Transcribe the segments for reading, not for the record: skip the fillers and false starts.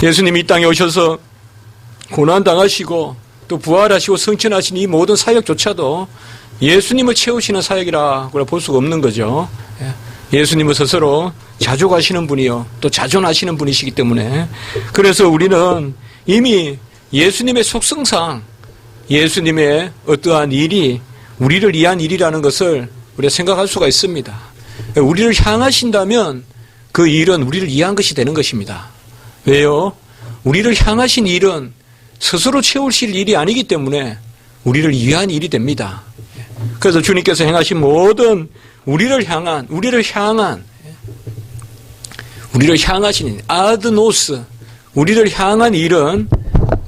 예수님이 이 땅에 오셔서 고난당하시고 또 부활하시고 승천하신 이 모든 사역조차도 예수님을 채우시는 사역이라고 볼 수가 없는 거죠. 예수님은 스스로 자족하시는 분이요 또 자존하시는 분이시기 때문에, 그래서 우리는 이미 예수님의 속성상 예수님의 어떠한 일이 우리를 위한 일이라는 것을 우리가 생각할 수가 있습니다. 우리를 향하신다면 그 일은 우리를 위한 것이 되는 것입니다. 왜요? 우리를 향하신 일은 스스로 채우실 일이 아니기 때문에 우리를 위한 일이 됩니다. 그래서 주님께서 행하신 모든 우리를 향하신 아드노스, 우리를 향한 일은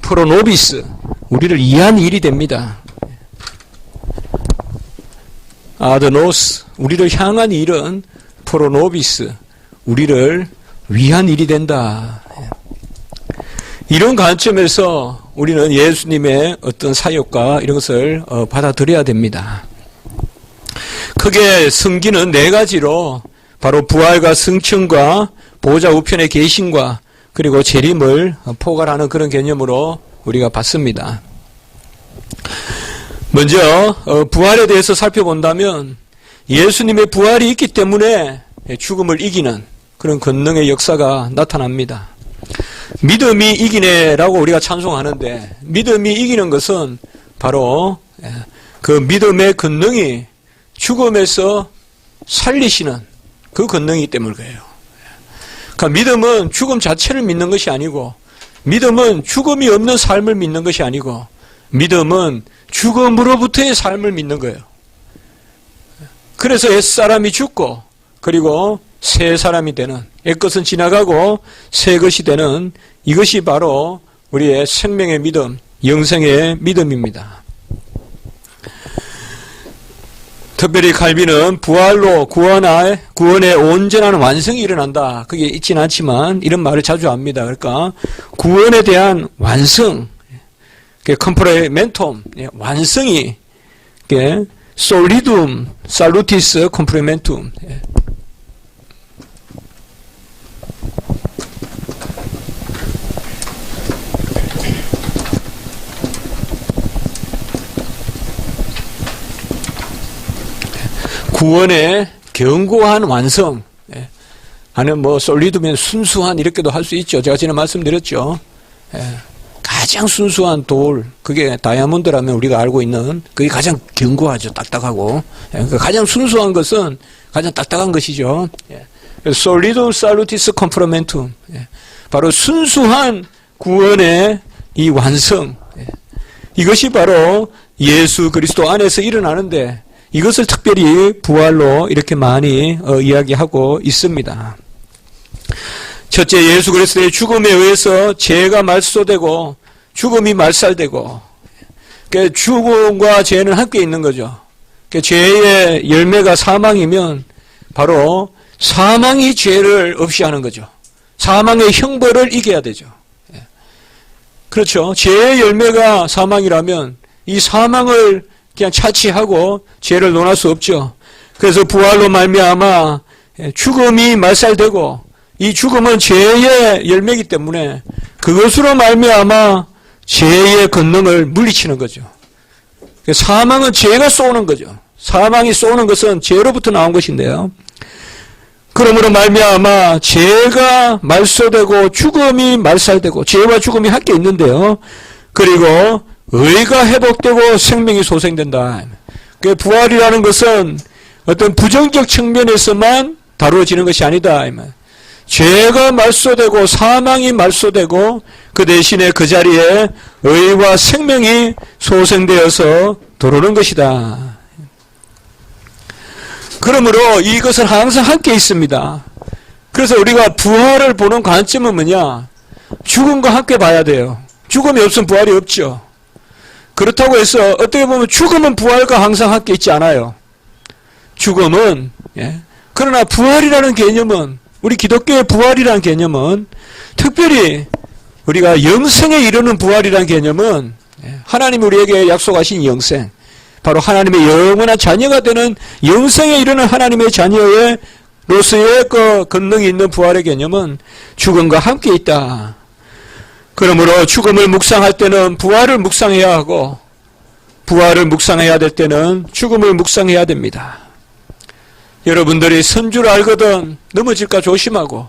프로노비스, 우리를 위한 일이 됩니다. 아드노스, 우리를 향한 일은 프로노비스, 우리를 위한 일이 된다. 이런 관점에서 우리는 예수님의 어떤 사역과 이런 것을 받아들여야 됩니다. 크게 승기는 네 가지로 바로 부활과 승천과 보좌 우편의 계심과 그리고 재림을 포괄하는 그런 개념으로 우리가 봤습니다. 먼저 부활에 대해서 살펴본다면 예수님의 부활이 있기 때문에 죽음을 이기는 그런 권능의 역사가 나타납니다. 믿음이 이기네라고 우리가 찬송하는데, 믿음이 이기는 것은 바로 그 믿음의 권능이 죽음에서 살리시는 그 권능이기 때문이에요. 그러니까 믿음은 죽음 자체를 믿는 것이 아니고, 믿음은 죽음이 없는 삶을 믿는 것이 아니고, 믿음은 죽음으로부터의 삶을 믿는 거예요. 그래서 옛사람이 죽고 그리고 새 사람이 되는, 옛것은 지나가고 새 것이 되는, 이것이 바로 우리의 생명의 믿음, 영생의 믿음입니다. 특별히 칼빈은 부활로 구원의 온전한 완성이 일어난다. 그게 있지는 않지만 이런 말을 자주 합니다. 그러니까 구원에 대한 완성, 컴프레멘톰, 완성이 솔리둠, 살루티스 컴프레멘툼. 구원의 견고한 완성, 아니면 솔리드면 순수한 이렇게도 할 수 있죠. 제가 지난번에 말씀드렸죠. 가장 순수한 돌, 그게 다이아몬드라면 우리가 알고 있는, 그게 가장 견고하죠. 딱딱하고. 가장 순수한 것은 가장 딱딱한 것이죠. 솔리둠 살루티스 컴프로멘툼, 바로 순수한 구원의 이 완성, 이것이 바로 예수 그리스도 안에서 일어나는데, 이것을 특별히 부활로 이렇게 많이 이야기하고 있습니다. 첫째, 예수 그리스도의 죽음에 의해서 죄가 말소되고 죽음이 말살되고, 죽음과 죄는 함께 있는 거죠. 죄의 열매가 사망이면 바로 사망이 죄를 없이 하는 거죠. 사망의 형벌을 이겨야 되죠. 그렇죠. 죄의 열매가 사망이라면 이 사망을 그냥 차치하고 죄를 논할 수 없죠. 그래서 부활로 말미암아 죽음이 말살되고, 이 죽음은 죄의 열매이기 때문에 그것으로 말미암아 죄의 권능을 물리치는 거죠. 사망은 죄가 쏘는 거죠. 사망이 쏘는 것은 죄로부터 나온 것인데요. 그러므로 말미암아 죄가 말소되고 죽음이 말살되고, 죄와 죽음이 함께 있는데요. 그리고 의가 회복되고 생명이 소생된다. 그 부활이라는 것은 어떤 부정적 측면에서만 다루어지는 것이 아니다. 죄가 말소되고 사망이 말소되고 그 대신에 그 자리에 의와 생명이 소생되어서 들어오는 것이다. 그러므로 이것은 항상 함께 있습니다. 그래서 우리가 부활을 보는 관점은 뭐냐? 죽음과 함께 봐야 돼요. 죽음이 없으면 부활이 없죠. 그렇다고 해서 어떻게 보면 죽음은 부활과 항상 함께 있지 않아요. 죽음은, 그러나 부활이라는 개념은, 우리 기독교의 부활이라는 개념은, 특별히 우리가 영생에 이르는 부활이라는 개념은 하나님이 우리에게 약속하신 영생, 바로 하나님의 영원한 자녀가 되는 영생에 이르는 하나님의 자녀로서의 그 권능이 있는 부활의 개념은 죽음과 함께 있다. 그러므로 죽음을 묵상할 때는 부활을 묵상해야 하고 부활을 묵상해야 될 때는 죽음을 묵상해야 됩니다. 여러분들이 선 줄 알거든 넘어질까 조심하고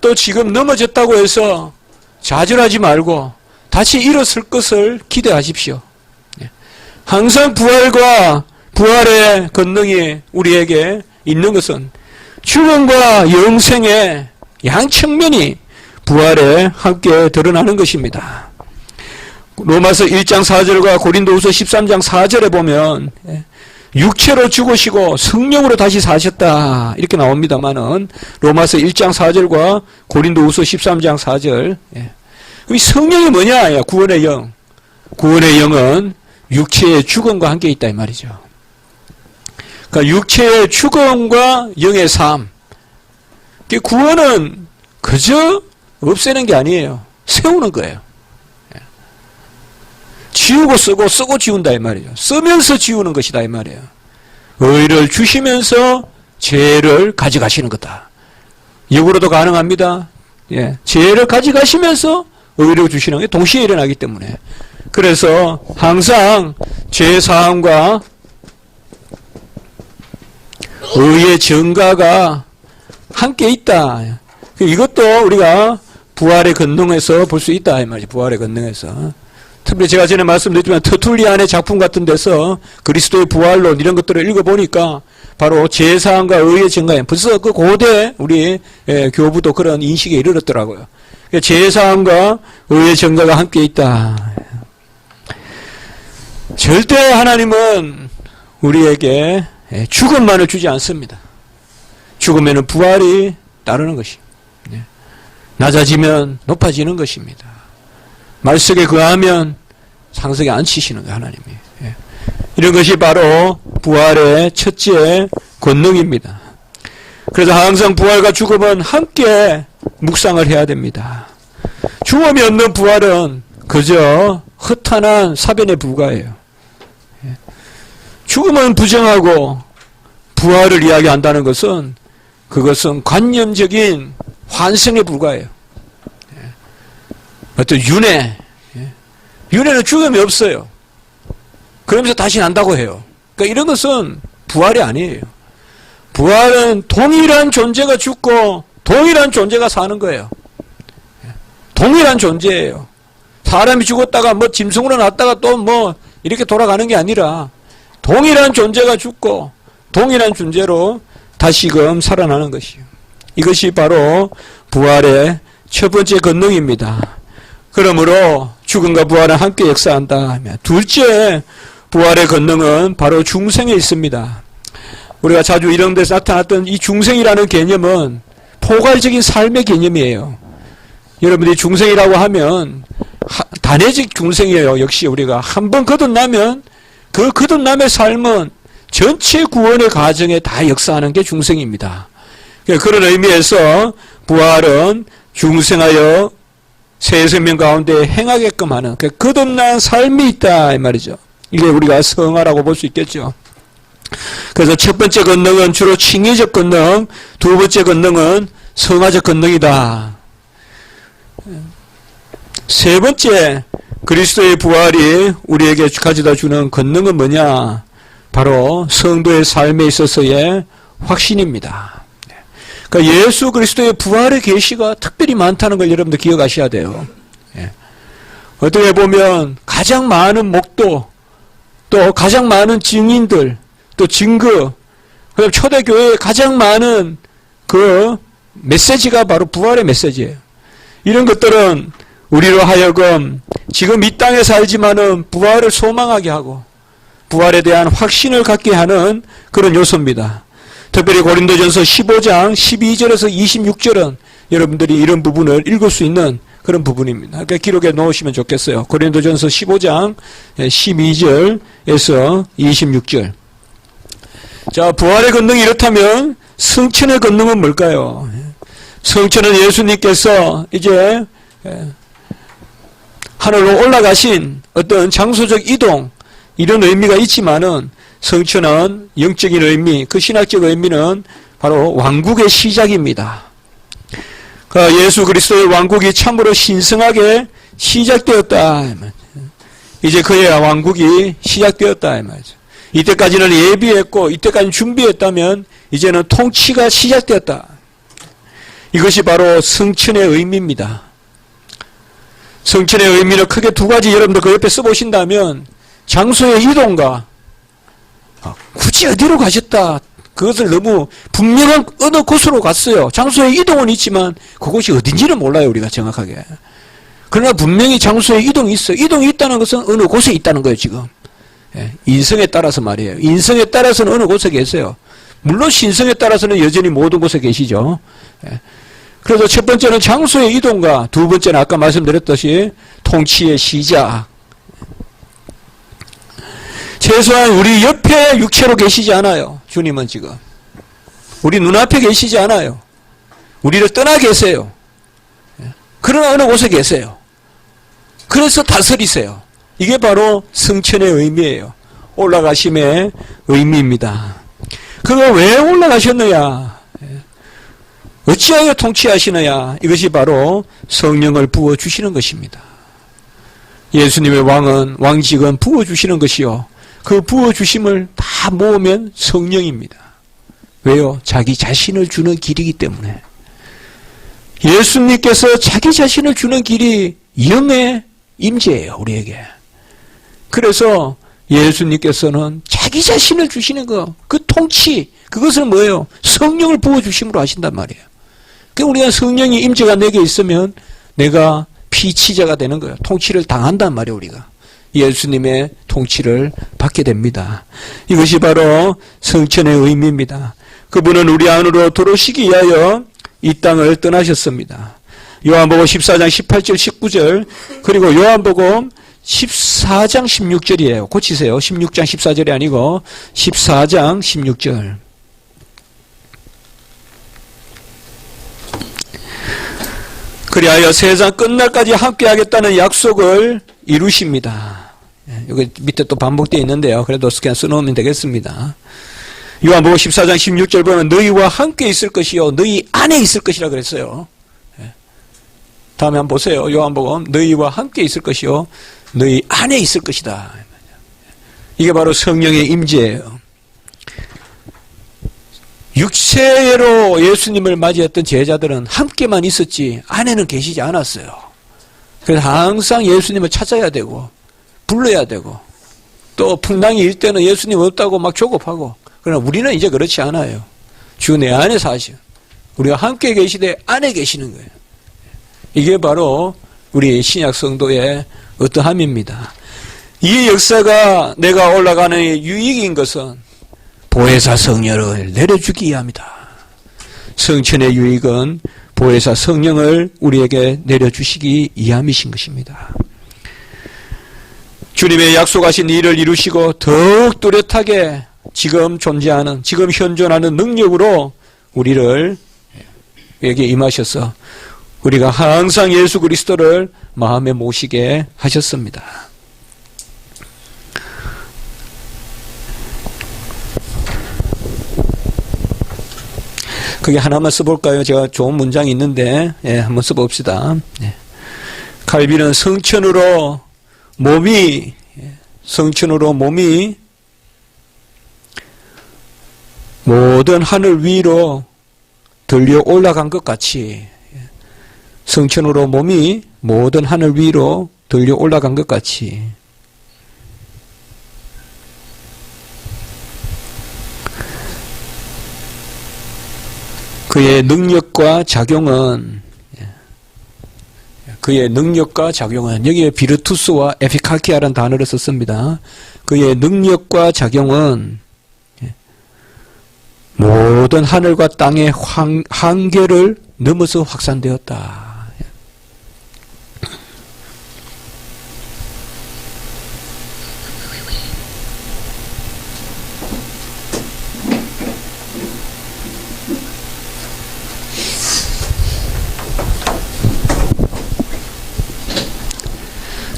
또 지금 넘어졌다고 해서 좌절하지 말고 다시 일어설 것을 기대하십시오. 항상 부활과 부활의 권능이 우리에게 있는 것은 죽음과 영생의 양측면이 부활에 함께 드러나는 것입니다. 로마서 1장 4절과 고린도후서 13장 4절에 보면 육체로 죽으시고 성령으로 다시 사셨다 이렇게 나옵니다만은 로마서 1장 4절과 고린도후서 13장 4절 이 성령이 뭐냐? 구원의 영. 구원의 영은 육체의 죽음과 함께 있다 이 말이죠. 그러니까 육체의 죽음과 영의 삶. 구원은 그저 없애는 게 아니에요. 세우는 거예요. 지우고 쓰고 쓰고 지운다 이 말이죠. 쓰면서 지우는 것이다 이 말이에요. 의를 주시면서 죄를 가져가시는 거다. 역으로도 가능합니다. 죄를 가져가시면서 의를 주시는 게 동시에 일어나기 때문에 그래서 항상 죄 사함과 의의 증가가 함께 있다. 이것도 우리가 부활의 권능에서 볼 수 있다 이 말이죠. 부활의 권능에서. 특별히 제가 전에 말씀드렸지만 터툴리안의 작품 같은 데서 그리스도의 부활론 이런 것들을 읽어보니까 바로 제사함과 의의 증가에 벌써 그 고대 우리 교부도 그런 인식에 이르렀더라고요. 제사함과 의의 증가가 함께 있다. 절대 하나님은 우리에게 죽음만을 주지 않습니다. 죽음에는 부활이 따르는 것이 낮아지면 높아지는 것입니다. 말석에 거하면 상석에 앉히시는 거예요, 하나님이. 이런 것이 바로 부활의 첫째 권능입니다. 그래서 항상 부활과 죽음은 함께 묵상을 해야 됩니다. 죽음이 없는 부활은 그저 허탄한 사변에 불과해요. 죽음은 부정하고 부활을 이야기한다는 것은 그것은 관념적인 환생에 불과해요. 어떤 윤회는 죽음이 없어요. 그러면서 다시 난다고 해요. 그러니까 이런 것은 부활이 아니에요. 부활은 동일한 존재가 죽고 동일한 존재가 사는 거예요. 동일한 존재예요. 사람이 죽었다가 뭐 짐승으로 났다가 또 뭐 이렇게 돌아가는 게 아니라 동일한 존재가 죽고 동일한 존재로 다시금 살아나는 것이요. 이것이 바로 부활의 첫 번째 권능입니다. 그러므로 죽음과 부활은 함께 역사한다. 둘째 부활의 권능은 바로 중생에 있습니다. 우리가 자주 이런 데서 나타났던 이 중생이라는 개념은 포괄적인 삶의 개념이에요. 여러분들이 중생이라고 하면 단회적 중생이에요. 역시 우리가 한번 거듭나면 그 거듭남의 삶은 전체 구원의 과정에 다 역사하는 게 중생입니다. 그런 의미에서 부활은 중생하여 새 생명 가운데 행하게끔 하는 거듭난 삶이 있다 이 말이죠. 이게 우리가 성화라고 볼 수 있겠죠. 그래서 첫 번째 권능은 주로 칭의적 권능, 두 번째 권능은 성화적 권능이다. 세 번째 그리스도의 부활이 우리에게 가져다 주는 권능은 뭐냐? 바로 성도의 삶에 있어서의 확신입니다. 그러니까 예수 그리스도의 부활의 계시가 특별히 많다는 걸 여러분들 기억하셔야 돼요. 어떻게 보면 가장 많은 목도, 또 가장 많은 증인들, 또 증거, 그다음 초대교회에 가장 많은 그 메시지가 바로 부활의 메시지예요. 이런 것들은 우리로 하여금 지금 이 땅에 살지만은 부활을 소망하게 하고 부활에 대한 확신을 갖게 하는 그런 요소입니다. 특별히 고린도전서 15장 12절에서 26절은 여러분들이 이런 부분을 읽을 수 있는 그런 부분입니다. 그러니까 기록에 놓으시면 좋겠어요. 고린도전서 15장 12절에서 26절. 자, 부활의 권능이 이렇다면 성천의 권능은 뭘까요? 성천은 예수님께서 이제 하늘로 올라가신 어떤 장소적 이동 이런 의미가 있지만은 성천은 영적인 의미, 그 신학적 의미는 바로 왕국의 시작입니다. 예수 그리스도의 왕국이 참으로 신성하게 시작되었다. 이제 그의 왕국이 시작되었다. 이때까지는 예비했고 이때까지는 준비했다면 이제는 통치가 시작되었다. 이것이 바로 성천의 의미입니다. 성천의 의미는 크게 두 가지 여러분들 그 옆에 써보신다면 장소의 이동과 굳이 어디로 가셨다. 그것을 너무 분명한 어느 곳으로 갔어요. 장소의 이동은 있지만 그곳이 어딘지는 몰라요. 우리가 정확하게. 그러나 분명히 장소의 이동이 있어요. 이동이 있다는 것은 어느 곳에 있다는 거예요. 지금. 인성에 따라서 말이에요. 인성에 따라서는 어느 곳에 계세요. 물론 신성에 따라서는 여전히 모든 곳에 계시죠. 그래서 첫 번째는 장소의 이동과 두 번째는 아까 말씀드렸듯이 통치의 시작. 최소한 우리 옆에 육체로 계시지 않아요. 주님은 지금. 우리 눈앞에 계시지 않아요. 우리를 떠나 계세요. 그러나 어느 곳에 계세요. 그래서 다스리세요. 이게 바로 성천의 의미예요. 올라가심의 의미입니다. 그가 왜 올라가셨느냐? 어찌하여 통치하시느냐? 이것이 바로 성령을 부어주시는 것입니다. 예수님의 왕직은 부어주시는 것이요. 그 부어주심을 다 모으면 성령입니다. 왜요? 자기 자신을 주는 길이기 때문에. 예수님께서 자기 자신을 주는 길이 영의 임재예요. 우리에게. 그래서 예수님께서는 자기 자신을 주시는 거, 그 통치, 그것은 뭐예요? 성령을 부어주심으로 하신단 말이에요. 그러니까 우리가 성령의 임재가 내게 있으면 내가 피치자가 되는 거예요. 통치를 당한단 말이에요. 우리가. 예수님의 통치를 받게 됩니다. 이것이 바로 성천의 의미입니다. 그분은 우리 안으로 들어오시기 위하여 이 땅을 떠나셨습니다. 요한복음 14장 18절 19절 그리고 요한복음 14장 16절이에요. 고치세요. 16장 14절이 아니고 14장 16절. 그리하여 세상 끝날까지 함께하겠다는 약속을 이루십니다. 여기 밑에 또 반복되어 있는데요. 그래도 그냥 써놓으면 되겠습니다. 요한복음 14장 16절 보면 너희와 함께 있을 것이요 너희 안에 있을 것이라 그랬어요. 다음에 한번 보세요. 요한복음 너희와 함께 있을 것이요 너희 안에 있을 것이다. 이게 바로 성령의 임재예요. 육체로 예수님을 맞이했던 제자들은 함께만 있었지 안에는 계시지 않았어요. 그래서 항상 예수님을 찾아야 되고 불러야 되고 또 풍랑이 일 때는 예수님 없다고 막 조급하고 그러나 우리는 이제 그렇지 않아요. 주 내 안에 사셔. 우리가 함께 계시되 안에 계시는 거예요. 이게 바로 우리 신약 성도의 어떠함입니다. 이 역사가 내가 올라가는 유익인 것은 보혜사 성령을 내려주기 위함이다. 성천의 유익은 보혜사 성령을 우리에게 내려주시기 위함이신 것입니다. 주님의 약속하신 일을 이루시고 더욱 뚜렷하게 지금 존재하는, 지금 현존하는 능력으로 우리를 에게 임하셔서 우리가 항상 예수 그리스도를 마음에 모시게 하셨습니다. 그게 하나만 써볼까요? 제가 좋은 문장이 있는데 한번 써봅시다. 갈비는 성천으로 몸이 모든 하늘 위로 들려 올라간 것 같이 성천으로 몸이 모든 하늘 위로 들려 올라간 것 같이 그의 능력과 작용은 여기에 비르투스와 에피카키아라는 단어를 썼습니다. 그의 능력과 작용은 모든 하늘과 땅의 한계를 넘어서 확산되었다.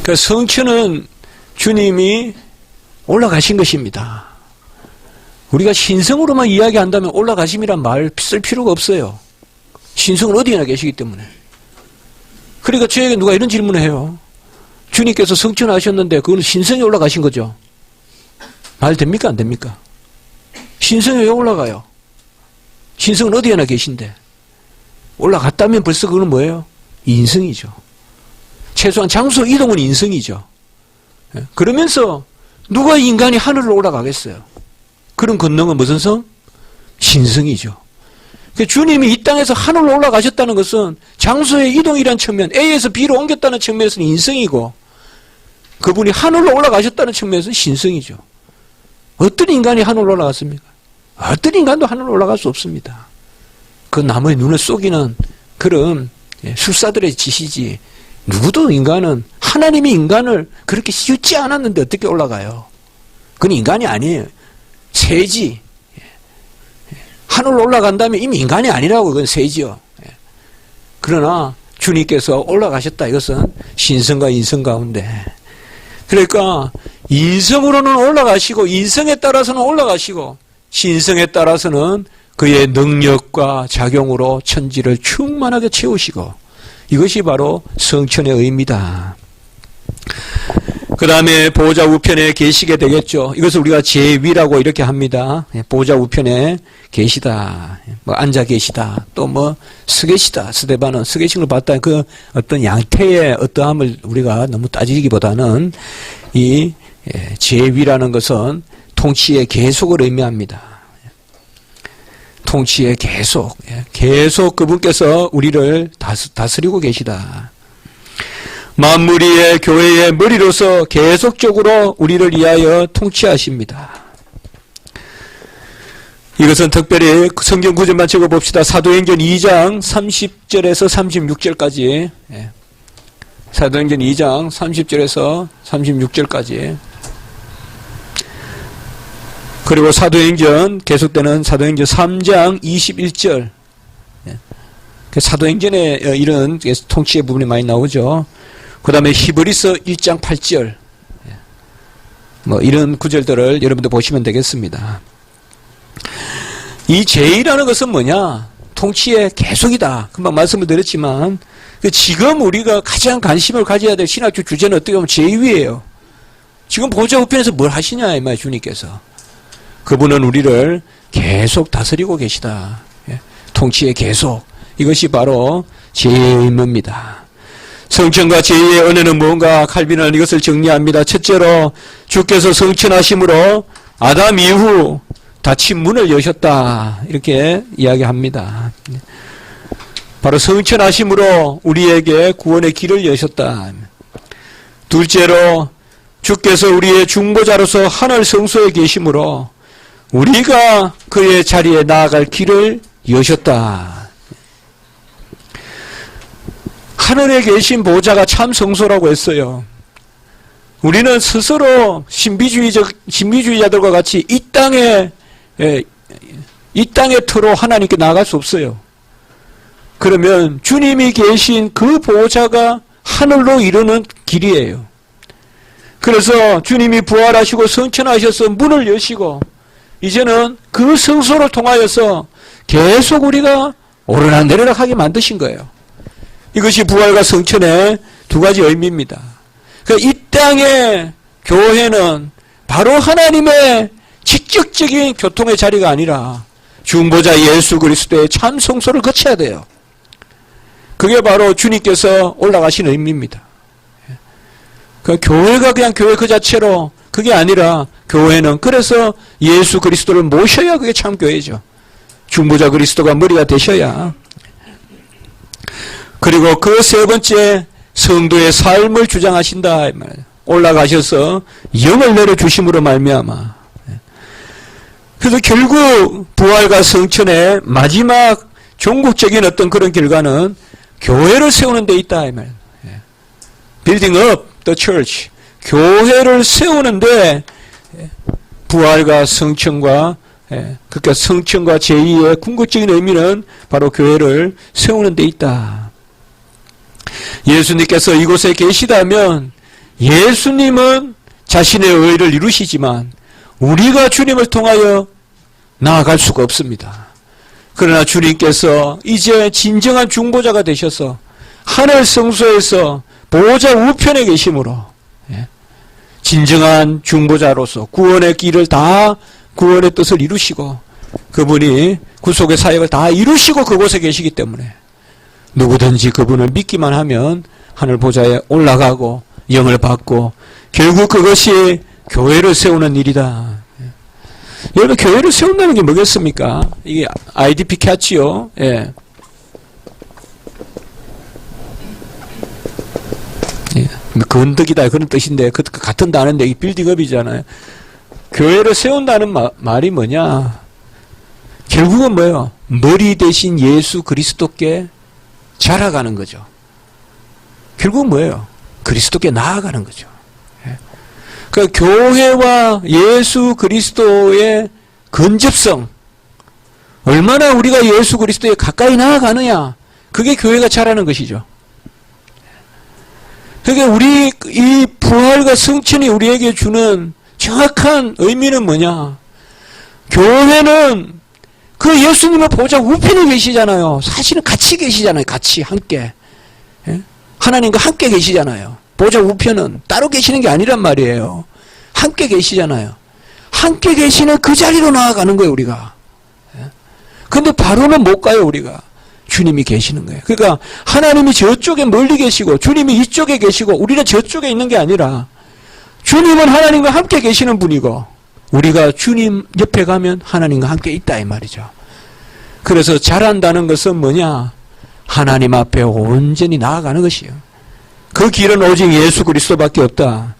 그 성천은 주님이 올라가신 것입니다. 우리가 신성으로만 이야기한다면 올라가심이란 말 쓸 필요가 없어요. 신성은 어디에나 계시기 때문에. 그러니까 저에게 누가 이런 질문을 해요. 주님께서 성천하셨는데 그건 신성에 올라가신 거죠. 말 됩니까? 안 됩니까? 신성에 왜 올라가요? 신성은 어디에나 계신데. 올라갔다면 벌써 그건 뭐예요? 인성이죠. 최소한 장소 이동은 인성이죠. 그러면서 누가 인간이 하늘로 올라가겠어요? 그런 권능은 무슨 성? 신성이죠. 주님이 이 땅에서 하늘로 올라가셨다는 것은 장소의 이동이란 측면, A에서 B로 옮겼다는 측면에서는 인성이고, 그분이 하늘로 올라가셨다는 측면에서는 신성이죠. 어떤 인간이 하늘로 올라갔습니까? 어떤 인간도 하늘로 올라갈 수 없습니다. 그 남의 눈을 속이는 그런 술사들의 짓이지, 누구도 인간은, 하나님이 인간을 그렇게 씌우지 않았는데 어떻게 올라가요? 그건 인간이 아니에요. 새지. 하늘로 올라간다면 이미 인간이 아니라고, 그건 새지요. 그러나 주님께서 올라가셨다. 이것은 신성과 인성 가운데. 그러니까 인성으로는 올라가시고, 인성에 따라서는 올라가시고, 신성에 따라서는 그의 능력과 작용으로 천지를 충만하게 채우시고, 이것이 바로 성천의 의미다. 그 다음에 보호자 우편에 계시게 되겠죠. 이것을 우리가 제위라고 이렇게 합니다. 보호자 우편에 계시다. 뭐 앉아 계시다. 또 뭐 서 계시다. 스데반은 서 계신 걸 봤다. 그 어떤 양태의 어떠함을 우리가 너무 따지기보다는 이 제위라는 것은 통치의 계속을 의미합니다. 통치의 계속. 계속 그분께서 우리를 다스리고 계시다. 만물 위의 교회의 머리로서 계속적으로 우리를 위하여 통치하십니다. 이것은 특별히 성경 구절만 적어봅시다. 사도행전 2장 30절에서 36절까지. 사도행전 2장 30절에서 36절까지. 그리고 사도행전, 계속되는 사도행전 3장 21절. 사도행전에 이런 통치의 부분이 많이 나오죠. 그 다음에 히브리서 1장 8절. 뭐 이런 구절들을 여러분들 보시면 되겠습니다. 이 제의라는 것은 뭐냐? 통치의 계속이다. 금방 말씀을 드렸지만, 지금 우리가 가장 관심을 가져야 될 신학적 주제는 어떻게 보면 제의예요. 지금 보호자 우편에서 뭘 하시냐, 이 말 주님께서. 그분은 우리를 계속 다스리고 계시다. 통치의 계속. 이것이 바로 제의의 의무입니다. 성천과 제의의 은혜는 무언가? 칼빈은 이것을 정리합니다. 첫째로 주께서 성천하심으로 아담 이후 닫힌 문을 여셨다. 이렇게 이야기합니다. 바로 성천하심으로 우리에게 구원의 길을 여셨다. 둘째로 주께서 우리의 중보자로서 하늘 성소에 계심으로 우리가 그의 자리에 나아갈 길을 여셨다. 하늘에 계신 보호자가 참 성소라고 했어요. 우리는 스스로 신비주의자들과 같이 이 땅의 터로 하나님께 나아갈 수 없어요. 그러면 주님이 계신 그 보호자가 하늘로 이르는 길이에요. 그래서 주님이 부활하시고 성천하셔서 문을 여시고 이제는 그 성소를 통하여서 계속 우리가 오르락내리락 하게 만드신 거예요. 이것이 부활과 성천의 두 가지 의미입니다. 이 땅의 교회는 바로 하나님의 직접적인 교통의 자리가 아니라 중보자 예수 그리스도의 참 성소를 거쳐야 돼요. 그게 바로 주님께서 올라가신 의미입니다. 교회가 그냥 교회 그 자체로 그게 아니라 교회는 그래서 예수 그리스도를 모셔야 그게 참 교회죠. 중보자 그리스도가 머리가 되셔야. 그리고 그 세 번째 성도의 삶을 주장하신다. 올라가셔서 영을 내려주심으로 말미암아. 그래서 결국 부활과 성천의 마지막 종국적인 어떤 그런 결과는 교회를 세우는 데 있다. Building up the church. 교회를 세우는데 부활과 성천과 그러니까 성천과 제2의 궁극적인 의미는 바로 교회를 세우는 데 있다. 예수님께서 이곳에 계시다면 예수님은 자신의 의를 이루시지만 우리가 주님을 통하여 나아갈 수가 없습니다. 그러나 주님께서 이제 진정한 중보자가 되셔서 하늘 성소에서 보호자 우편에 계심으로 진정한 중보자로서 구원의 길을 다 구원의 뜻을 이루시고 그분이 구속의 사역을 다 이루시고 그곳에 계시기 때문에 누구든지 그분을 믿기만 하면 하늘 보좌에 올라가고 영을 받고 결국 그것이 교회를 세우는 일이다. 여러분 교회를 세운다는 게 뭐겠습니까? 이게 IDP 캐치요. 예. 건덕이다 그런 뜻인데 그 같은 단어인데 이 빌딩업이잖아요. 교회를 세운다는 말이 뭐냐? 결국은 뭐예요? 머리 대신 예수 그리스도께 자라가는 거죠. 결국은 뭐예요? 그리스도께 나아가는 거죠. 그 교회와 예수 그리스도의 근접성, 얼마나 우리가 예수 그리스도에 가까이 나아가느냐, 그게 교회가 자라는 것이죠. 그러니까 우리 이 부활과 성천이 우리에게 주는 정확한 의미는 뭐냐? 교회는 그 예수님의 보좌 우편에 계시잖아요. 사실은 같이 계시잖아요. 같이 함께. 하나님과 함께 계시잖아요. 보좌 우편은 따로 계시는 게 아니란 말이에요. 함께 계시잖아요. 함께 계시는 그 자리로 나아가는 거예요, 우리가. 근데 바로는 못 가요, 우리가. 주님이 계시는 거예요. 그러니까 하나님이 저쪽에 멀리 계시고 주님이 이쪽에 계시고 우리는 저쪽에 있는 게 아니라 주님은 하나님과 함께 계시는 분이고 우리가 주님 옆에 가면 하나님과 함께 있다 이 말이죠. 그래서 잘한다는 것은 뭐냐? 하나님 앞에 온전히 나아가는 것이에요. 그 길은 오직 예수 그리스도밖에 없다.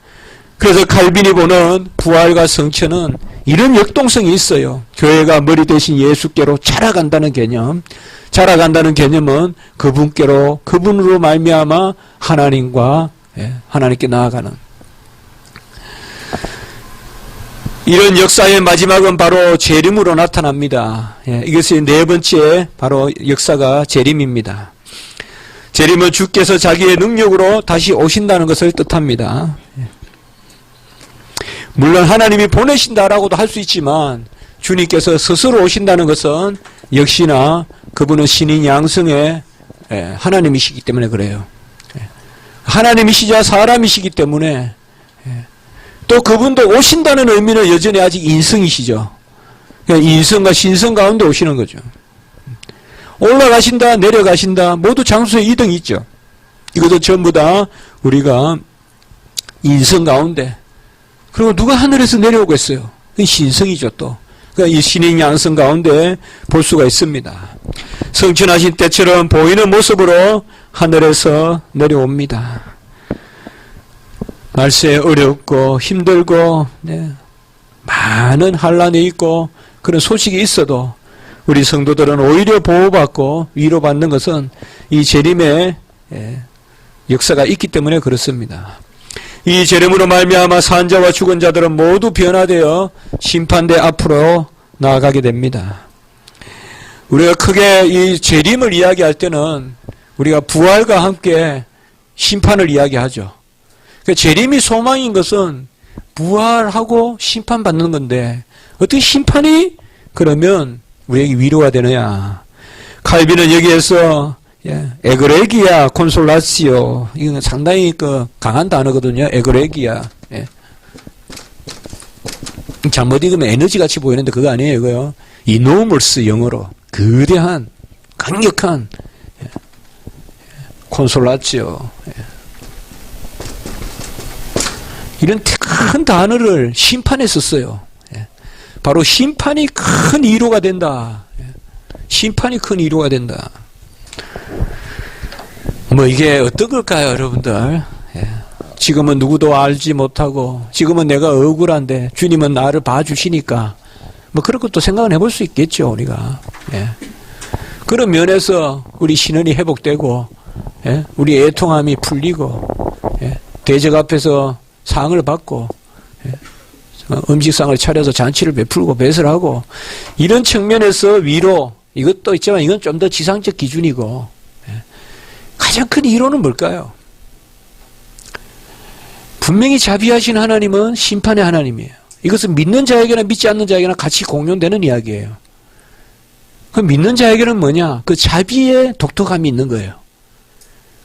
그래서 칼빈이 보는 부활과 성천은 이런 역동성이 있어요. 교회가 머리 대신 예수께로 자라간다는 개념. 자라간다는 개념은 그분께로, 그분으로 말미암아 하나님께 나아가는. 이런 역사의 마지막은 바로 재림으로 나타납니다. 이것이 네 번째 바로 역사가 재림입니다. 재림은 주께서 자기의 능력으로 다시 오신다는 것을 뜻합니다. 물론 하나님이 보내신다라고도 할 수 있지만 주님께서 스스로 오신다는 것은 역시나 그분은 신인 양성의 하나님이시기 때문에 그래요. 하나님이시자 사람이시기 때문에 또 그분도 오신다는 의미는 여전히 아직 인성이시죠. 인성과 신성 가운데 오시는 거죠. 올라가신다 내려가신다 모두 장소에 이등이 있죠. 이것도 전부 다 우리가 인성 가운데 그리고 누가 하늘에서 내려오겠어요. 신성이죠 또. 그러니까 이 신인 양성 가운데 볼 수가 있습니다. 성천하신 때처럼 보이는 모습으로 하늘에서 내려옵니다. 말세 어렵고 힘들고 많은 환란이 있고 그런 소식이 있어도 우리 성도들은 오히려 보호받고 위로받는 것은 이 재림의 역사가 있기 때문에 그렇습니다. 이 재림으로 말미암아 산자와 죽은 자들은 모두 변화되어 심판대 앞으로 나아가게 됩니다. 우리가 크게 이 재림을 이야기할 때는 우리가 부활과 함께 심판을 이야기하죠. 재림이 소망인 것은 부활하고 심판받는 건데 어떻게 심판이 그러면 우리에게 위로가 되느냐. 칼빈은 여기에서 에그레기아 콘솔라시오 이건 상당히 강한 단어거든요. 에그레기아 잘못 읽으면 에너지 같이 보이는데 그거 아니에요. 이거요. 이노멀스 영어로 거대한 강력한 콘솔라시오 이런 큰 단어를 심판에 썼어요. 바로 심판이 큰 위로가 된다. 심판이 큰 위로가 된다. 뭐 이게 어떤 걸까요, 여러분들? 지금은 누구도 알지 못하고 지금은 내가 억울한데 주님은 나를 봐주시니까 뭐 그런 것도 생각은 해볼 수 있겠죠, 우리가. 그런 면에서 우리 신원이 회복되고 우리 애통함이 풀리고 대적 앞에서 상을 받고 음식상을 차려서 잔치를 베풀고 배설하고 이런 측면에서 위로 이것도 있지만 이건 좀 더 지상적 기준이고 가장 큰 위로는 뭘까요? 분명히 자비하신 하나님은 심판의 하나님이에요. 이것은 믿는 자에게나 믿지 않는 자에게나 같이 공존되는 이야기예요. 그 믿는 자에게는 뭐냐? 그 자비의 독특함이 있는 거예요.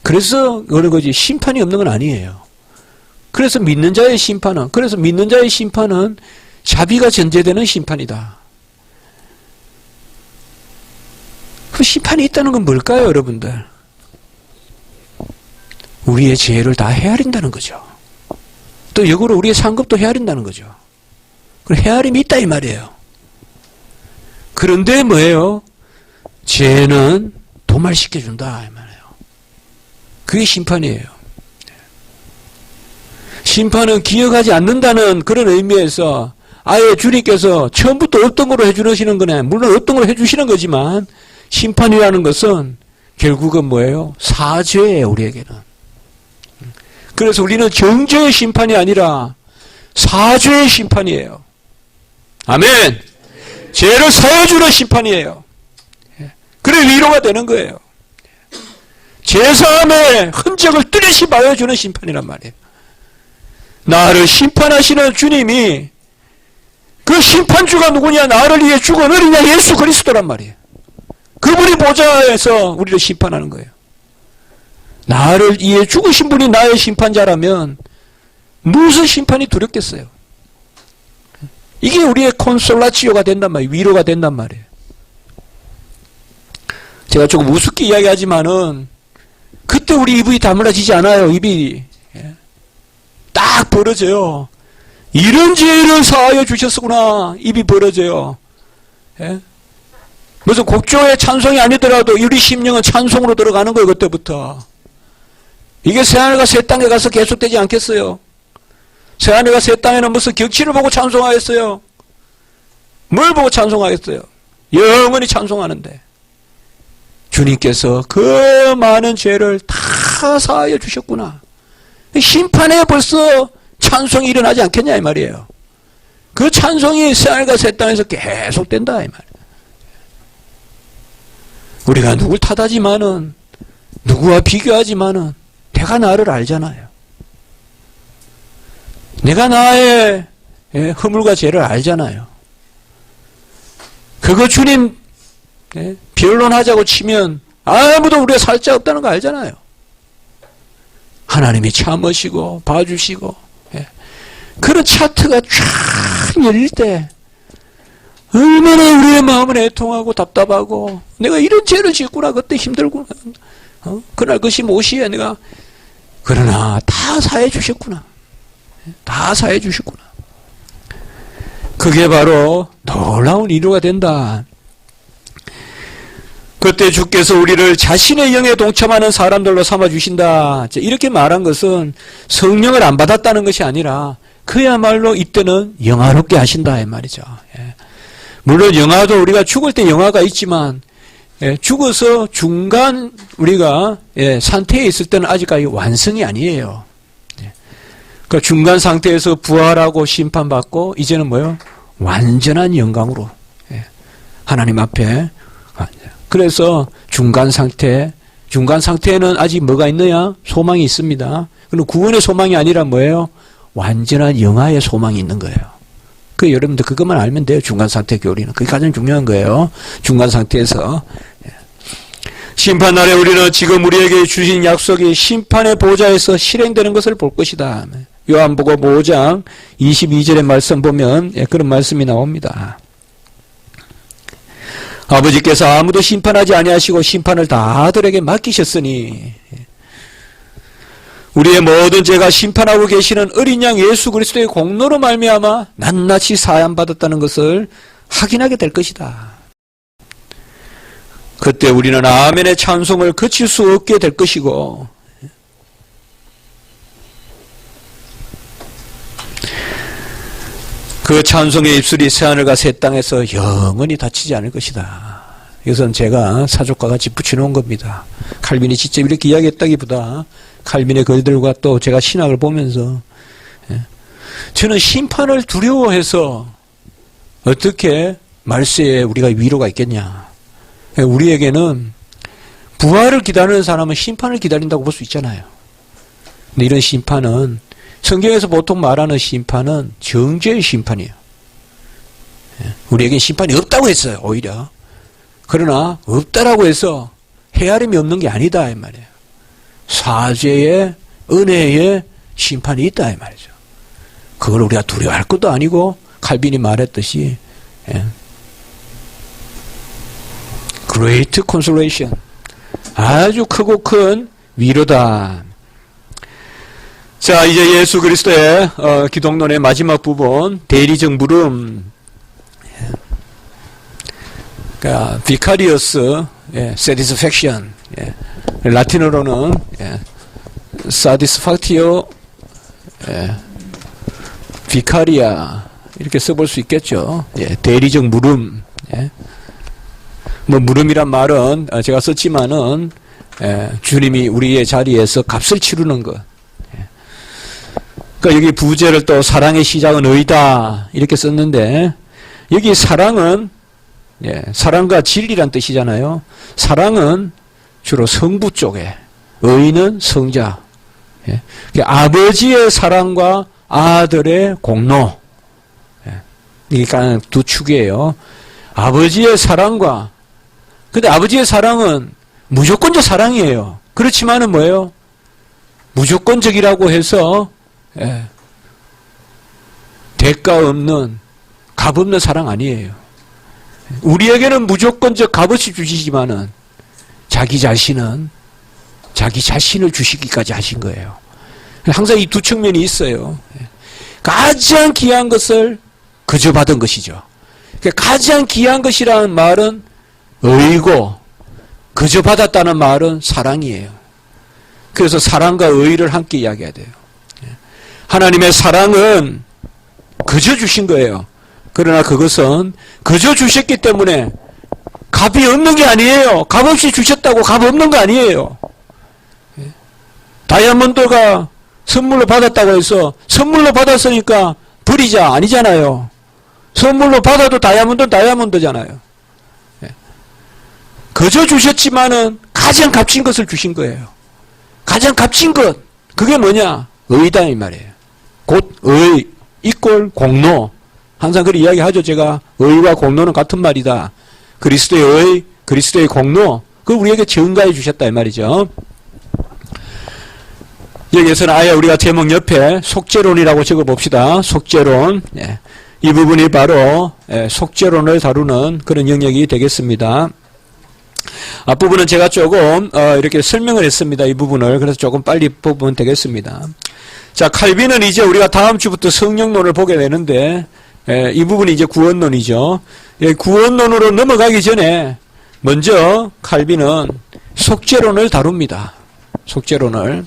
그래서 그런 거지 심판이 없는 건 아니에요. 그래서 믿는 자의 심판은 자비가 전제되는 심판이다. 그 심판이 있다는 건 뭘까요, 여러분들? 우리의 죄를 다 헤아린다는 거죠. 또 역으로 우리의 상급도 헤아린다는 거죠. 그리고 헤아림이 있다 이 말이에요. 그런데 뭐예요? 죄는 도말시켜준다 이 말이에요. 그게 심판이에요. 심판은 기억하지 않는다는 그런 의미에서 아예 주님께서 처음부터 없던 거로 해주시는 거네. 물론 없던 거로 해주시는 거지만 심판이라는 것은 결국은 뭐예요? 사죄예요, 우리에게는. 그래서 우리는 정죄의 심판이 아니라 사죄의 심판이에요. 아멘! 죄를 사해주는 심판이에요. 그래 위로가 되는 거예요. 죄사함의 흔적을 뚜렷이 보여주는 심판이란 말이에요. 나를 심판하시는 주님이 그 심판주가 누구냐? 나를 위해 죽은 어린 양 예수 그리스도란 말이에요. 그분이 보좌에서 우리를 심판하는 거예요. 나를 위해 죽으신 분이 나의 심판자라면 무슨 심판이 두렵겠어요? 이게 우리의 콘솔라치오가 된단 말이에요. 위로가 된단 말이에요. 제가 조금 우습게 이야기하지만은 그때 우리 입이 다물어지지 않아요. 입이 딱 벌어져요. 이런 죄를 사하여 주셨구나. 입이 벌어져요. 무슨 곡조의 찬송이 아니더라도 우리 심령은 찬송으로 들어가는 거예요. 그때부터. 이게 새하늘과 새 땅에 가서 계속되지 않겠어요? 새하늘과 새 땅에는 무슨 격치를 보고 찬송하겠어요? 뭘 보고 찬송하겠어요? 영원히 찬송하는데 주님께서 그 많은 죄를 다 사하여 주셨구나. 심판에 벌써 찬송이 일어나지 않겠냐 이 말이에요. 그 찬송이 새하늘과 새 땅에서 계속된다 이 말이에요. 우리가 누굴 탓하지만은 누구와 비교하지만은 내가 나를 알잖아요. 내가 나의 허물과 죄를 알잖아요. 그거 주님 변론하자고 치면 아무도 우리가 살 자 없다는 거 알잖아요. 하나님이 참으시고 봐주시고 그런 차트가 쫙 열릴 때 얼마나 우리의 마음은 애통하고 답답하고 내가 이런 죄를 짓구나 그때 힘들구나 그날 것이 못이야 내가 그러나 다 사해 주셨구나. 다 사해 주셨구나. 그게 바로 놀라운 위로가 된다. 그때 주께서 우리를 자신의 영에 동참하는 사람들로 삼아주신다. 이렇게 말한 것은 성령을 안 받았다는 것이 아니라 그야말로 이때는 영화롭게 하신다 이 말이죠. 물론 영화도 우리가 죽을 때 영화가 있지만 죽어서 중간 우리가 상태에 있을 때는 아직까지 완성이 아니에요. 그러니까 중간 상태에서 부활하고 심판받고 이제는 뭐요? 완전한 영광으로 하나님 앞에. 그래서 중간 상태에는 아직 뭐가 있느냐? 소망이 있습니다. 그럼 구원의 소망이 아니라 뭐예요? 완전한 영화의 소망이 있는 거예요. 그 여러분들 그것만 알면 돼요. 중간 상태 교리는. 그게 가장 중요한 거예요. 중간 상태에서. 심판날에 우리는 지금 우리에게 주신 약속이 심판의 보좌에서 실행되는 것을 볼 것이다. 요한복음 5장 22절의 말씀 보면 그런 말씀이 나옵니다. 아버지께서 아무도 심판하지 아니하시고 심판을 다 아들에게 맡기셨으니 우리의 모든 죄가 심판하고 계시는 어린 양 예수 그리스도의 공로로 말미암아 낱낱이 사함받았다는 것을 확인하게 될 것이다. 그때 우리는 아멘의 찬송을 그칠 수 없게 될 것이고 그 찬송의 입술이 새하늘과 새 땅에서 영원히 닫히지 않을 것이다. 이것은 제가 사족과 같이 붙여놓은 겁니다. 칼빈이 직접 이렇게 이야기했다기보다 칼빈의 글들과 또 제가 신학을 보면서 저는 심판을 두려워해서 어떻게 말세에 우리가 위로가 있겠냐. 우리에게는 부활을 기다리는 사람은 심판을 기다린다고 볼 수 있잖아요. 근데 이런 심판은 성경에서 보통 말하는 심판은 정죄의 심판이에요. 우리에겐 심판이 없다고 했어요. 오히려. 그러나 없다라고 해서 헤아림이 없는 게 아니다 이 말이에요. 사죄의 은혜의 심판이 있다 이 말이죠. 그걸 우리가 두려워할 것도 아니고 칼빈이 말했듯이 Great consolation, 아주 크고 큰 위로다. 자, 이제 예수 그리스도의 기독론의 마지막 부분, 대리적 물음, 그러니까 vicarious satisfaction, 라틴어로는 satisfactio vicaria 이렇게 써볼 수 있겠죠. 대리적 물음. 뭐 물음이란 말은 제가 썼지만은 주님이 우리의 자리에서 값을 치르는 것. 그러니까 여기 부제를 또 사랑의 시작은 의다 이렇게 썼는데 여기 사랑은 사랑과 진리란 뜻이잖아요. 사랑은 주로 성부 쪽에, 의는 성자. 아버지의 사랑과 아들의 공로. 이게 두 축이에요. 아버지의 사랑과, 근데 아버지의 사랑은 무조건적 사랑이에요. 그렇지만은 뭐예요? 무조건적이라고 해서 대가 없는, 값 없는 사랑 아니에요. 우리에게는 무조건적 값없이 주시지만은 자기 자신은 자기 자신을 주시기까지 하신 거예요. 항상 이 두 측면이 있어요. 가장 귀한 것을 그저 받은 것이죠. 가장 귀한 것이라는 말은 의고 그저 받았다는 말은 사랑이에요. 그래서 사랑과 의를 함께 이야기해야 돼요. 하나님의 사랑은 그저 주신 거예요. 그러나 그것은 그저 주셨기 때문에 값이 없는 게 아니에요. 값 없이 주셨다고 값 없는 거 아니에요. 다이아몬드가 선물로 받았다고 해서 선물로 받았으니까 버리자 아니잖아요. 선물로 받아도 다이아몬드는 다이아몬드잖아요. 그저 주셨지만은 가장 값진 것을 주신 거예요. 가장 값진 것, 그게 뭐냐? 의다 이 말이에요. 곧 의 이꼴 공로. 항상 그렇게 이야기하죠. 제가 의와 공로는 같은 말이다. 그리스도의 의, 그리스도의 공로, 그걸 우리에게 증가해 주셨다 이 말이죠. 여기에서는 아예 우리가 제목 옆에 속죄론이라고 적어봅시다. 속죄론. 이 부분이 바로 속죄론을 다루는 그런 영역이 되겠습니다. 앞부분은 제가 조금 이렇게 설명을 했습니다. 이 부분을. 그래서 조금 빨리 보면 되겠습니다. 자, 칼빈은 이제 우리가 다음 주부터 성령론을 보게 되는데 이 부분이 이제 구원론이죠. 구원론으로 넘어가기 전에 먼저 칼빈은 속죄론을 다룹니다. 속죄론을.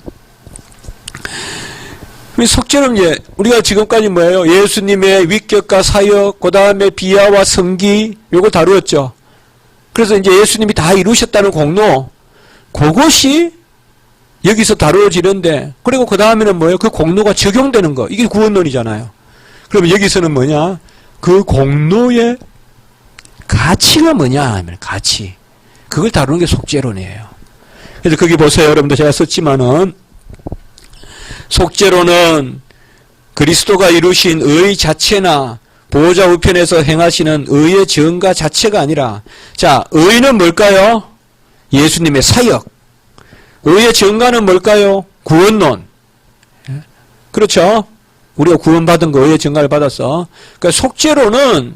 속죄론, 우리가 지금까지 뭐예요? 예수님의 위격과 사역, 그 다음에 비하와 성기, 요걸 다루었죠. 그래서 이제 예수님이 다 이루셨다는 공로, 그것이 여기서 다루어지는데, 그리고 그 다음에는 뭐예요? 그 공로가 적용되는 거. 이게 구원론이잖아요. 그러면 여기서는 뭐냐? 그 공로의 가치가 뭐냐 하면 가치. 그걸 다루는 게 속죄론이에요. 그래서 거기 보세요. 여러분들 제가 썼지만은, 속죄론은 그리스도가 이루신 의 자체나 보호자 우편에서 행하시는 의의 증가 자체가 아니라, 자, 의는 뭘까요? 예수님의 사역. 의의 증가는 뭘까요? 구원론. 그렇죠? 우리가 구원받은 거 의의 증가를 받았어. 그러니까 속죄론은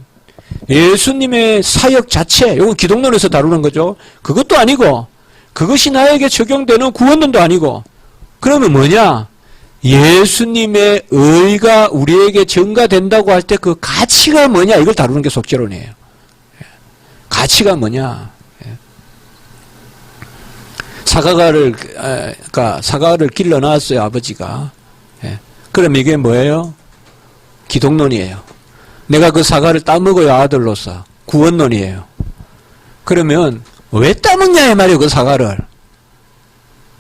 예수님의 사역 자체, 이건 기독론에서 다루는 거죠. 그것도 아니고, 그것이 나에게 적용되는 구원론도 아니고, 그러면 뭐냐? 예수님의 의가 우리에게 증가된다고 할 때 그 가치가 뭐냐? 이걸 다루는 게 속죄론이에요. 가치가 뭐냐? 사과를 길러 놨어요, 아버지가. 그럼 이게 뭐예요? 기독론이에요. 내가 그 사과를 따먹어야 아들로서. 구원론이에요. 그러면 왜 따먹냐 이 말이에요, 그 사과를.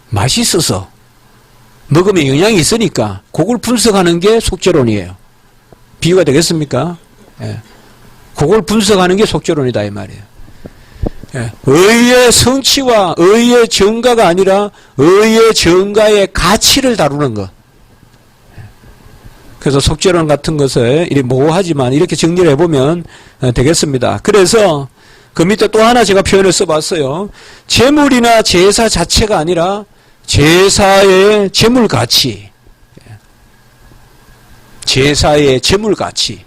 맛있어서. 먹으면 영양이 있으니까 그걸 분석하는 게 속죄론이에요. 비유가 되겠습니까? 그걸 분석하는 게 속죄론이다 이 말이에요. 의의 성취와 의의 증가가 아니라 의의 증가의 가치를 다루는 것. 그래서 속죄론 같은 것을 이렇게 모호하지만 이렇게 정리를 해보면 되겠습니다. 그래서 그 밑에 또 하나 제가 표현을 써봤어요. 제물이나 제사 자체가 아니라 제사의 제물가치, 제사의 제물가치.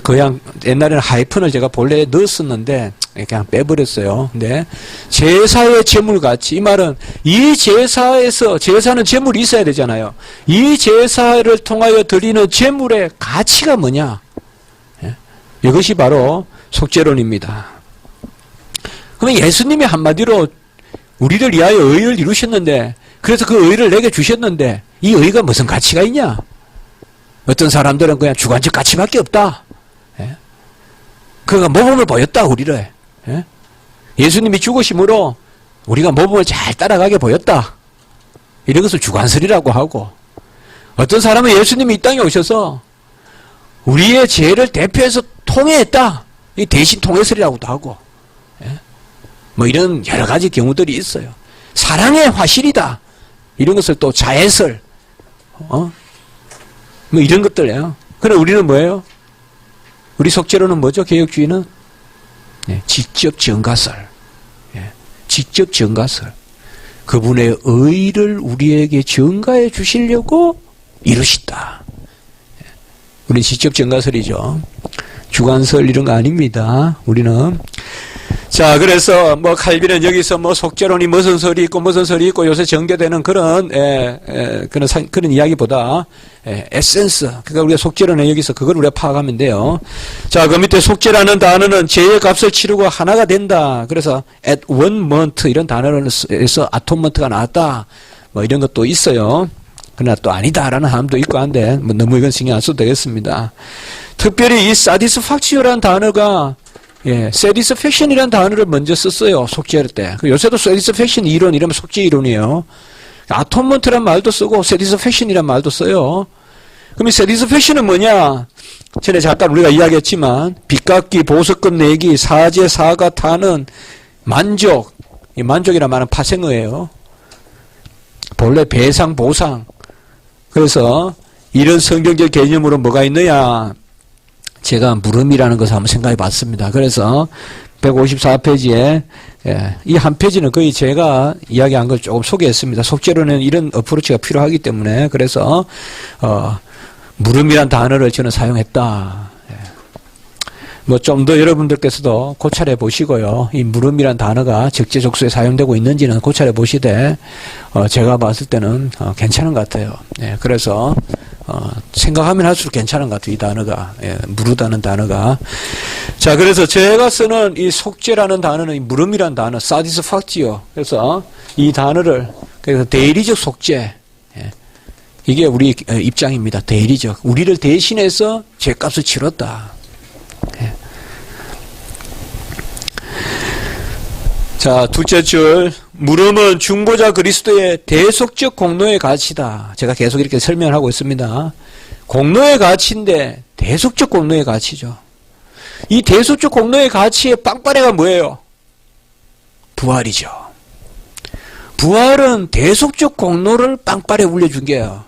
그냥 옛날에는 하이픈을 제가 본래 넣었었는데 그냥 빼버렸어요. 근데 제사의 제물가치, 이 말은 이 제사에서, 제사는 제물이 있어야 되잖아요. 이 제사를 통하여 드리는 제물의 가치가 뭐냐, 이것이 바로 속죄론입니다. 그러면 예수님이 한마디로 우리를 위하여 의를 이루셨는데, 그래서 그 의를 내게 주셨는데 이 의가 무슨 가치가 있냐? 어떤 사람들은 그냥 주관적 가치밖에 없다. 그가 모범을 보였다, 우리를. 예수님이 죽으심으로 우리가 모범을 잘 따라가게 보였다. 이런 것을 주관설이라고 하고, 어떤 사람은 예수님이 이 땅에 오셔서 우리의 죄를 대표해서 통회했다. 이 대신 통회설이라고도 하고, 뭐 이런 여러 가지 경우들이 있어요. 사랑의 화실이다. 이런 것을 또 자해설, 뭐 이런 것들이에요. 그럼 우리는 뭐예요? 우리 속죄로는 뭐죠? 개혁주의는? 직접 전가설. 직접 전가설. 그분의 의를 우리에게 전가해 주시려고 이루시다. 우리 직접 전가설이죠. 주관설 이런 거 아닙니다. 우리는. 자, 그래서 뭐 칼빈은 여기서 뭐 속죄론이 무슨 설이 있고 무슨 설이 있고 요새 전개되는 그런 그런 이야기보다 에센스, 그러니까 우리가 속죄론에 여기서 그걸 우리가 파악하면 돼요. 자, 그 밑에 속죄라는 단어는 죄의 값을 치르고 하나가 된다. 그래서 at one month 이런 단어에서 아톤먼트가 나왔다. 뭐 이런 것도 있어요. 그러나 또 아니다라는 사람도 있고 한데 뭐 너무 이건 신경 안 써도 되겠습니다. 특별히 이 satisfactio라는 단어가 satisfaction이라는 단어를 먼저 썼어요. 속죄할 때. 요새도 satisfaction 이론 이러면 속죄 이론이에요. 아톤먼트란 말도 쓰고 satisfaction이란 말도 써요. 그럼 이 satisfaction은 뭐냐? 전에 잠깐 우리가 이야기했지만 빚갚기, 보석금 내기, 사죄, 사과, 타는 만족. 이 만족이란 말은 파생어예요. 본래 배상, 보상. 그래서 이런 성경적 개념으로 뭐가 있느냐? 제가 물음이라는 것을 한번 생각해 봤습니다. 그래서 154페이지에 이 한 페이지는 거의 제가 이야기한 걸 조금 소개했습니다. 속죄로는 이런 어프로치가 필요하기 때문에 그래서 물음이란 단어를 저는 사용했다. 뭐 좀 더 여러분들께서도 고찰해 보시고요. 이 물음이란 단어가 적재적소에 사용되고 있는지는 고찰해 보시되 제가 봤을 때는 괜찮은 것 같아요. 그래서 생각하면 할수록 괜찮은 것 같아요. 이 단어가. 물으다는 단어가. 자, 그래서 제가 쓰는 이 속죄라는 단어는 이 물음이란 단어, satisfactio. 그래서 이 단어를, 그래서 대리적 속죄. 이게 우리 입장입니다. 대리적. 우리를 대신해서 죄값을 치렀다. 자, 둘째 줄. 물음은 중보자 그리스도의 대속적 공로의 가치다. 제가 계속 이렇게 설명하고 있습니다. 공로의 가치인데 대속적 공로의 가치죠. 이 대속적 공로의 가치의 빵빠레가 뭐예요? 부활이죠. 부활은 대속적 공로를 빵빠레 울려준 게요.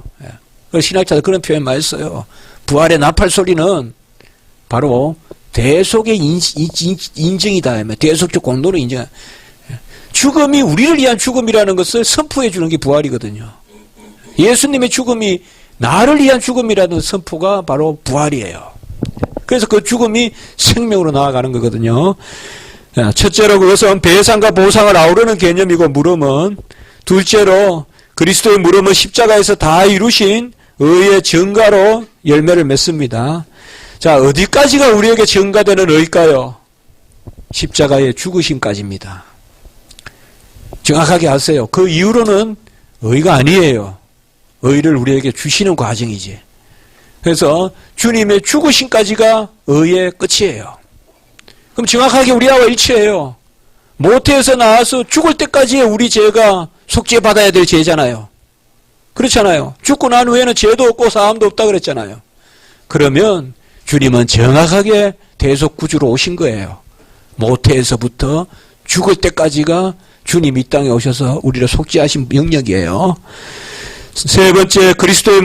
신학자들 그런 표현 많이 써요. 부활의 나팔 소리는 바로 대속의 인증이다. 대속적 공로를 인정. 죽음이 우리를 위한 죽음이라는 것을 선포해 주는 게 부활이거든요. 예수님의 죽음이 나를 위한 죽음이라는 선포가 바로 부활이에요. 그래서 그 죽음이 생명으로 나아가는 거거든요. 첫째로 그것은 배상과 보상을 아우르는 개념이고 물음은, 둘째로 그리스도의 물음은 십자가에서 다 이루신 의의 증가로 열매를 맺습니다. 자, 어디까지가 우리에게 증가되는 의일까요? 십자가의 죽으심까지입니다. 정확하게 아세요. 그 이후로는 의가 아니에요. 의를 우리에게 주시는 과정이지. 그래서 주님의 죽으심까지가 의의 끝이에요. 그럼 정확하게 우리와 일치해요. 모태에서 나와서 죽을 때까지의 우리 죄가 속죄받아야 될 죄잖아요. 그렇잖아요. 죽고 난 후에는 죄도 없고 사함도 없다 그랬잖아요. 그러면 주님은 정확하게 대속구주로 오신 거예요. 모태에서부터 죽을 때까지가 주님 이 땅에 오셔서 우리를 속죄하신 영역이에요. 세 번째 그리스도의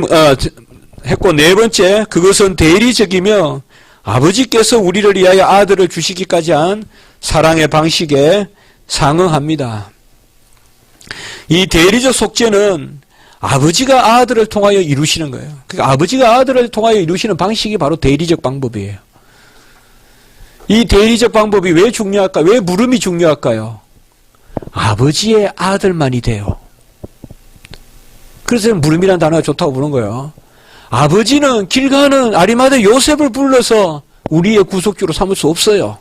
했고, 네 번째 그것은 대리적이며 아버지께서 우리를 위하여 아들을 주시기까지 한 사랑의 방식에 상응합니다. 이 대리적 속죄는 아버지가 아들을 통하여 이루시는 거예요. 그러니까 아버지가 아들을 통하여 이루시는 방식이 바로 대리적 방법이에요. 이 대리적 방법이 왜 중요할까? 왜 물음이 중요할까요? 아버지의 아들만이 돼요. 그래서 물음이라는 단어가 좋다고 부른 거예요. 아버지는 길 가는 아리마대 요셉을 불러서 우리의 구속주로 삼을 수 없어요.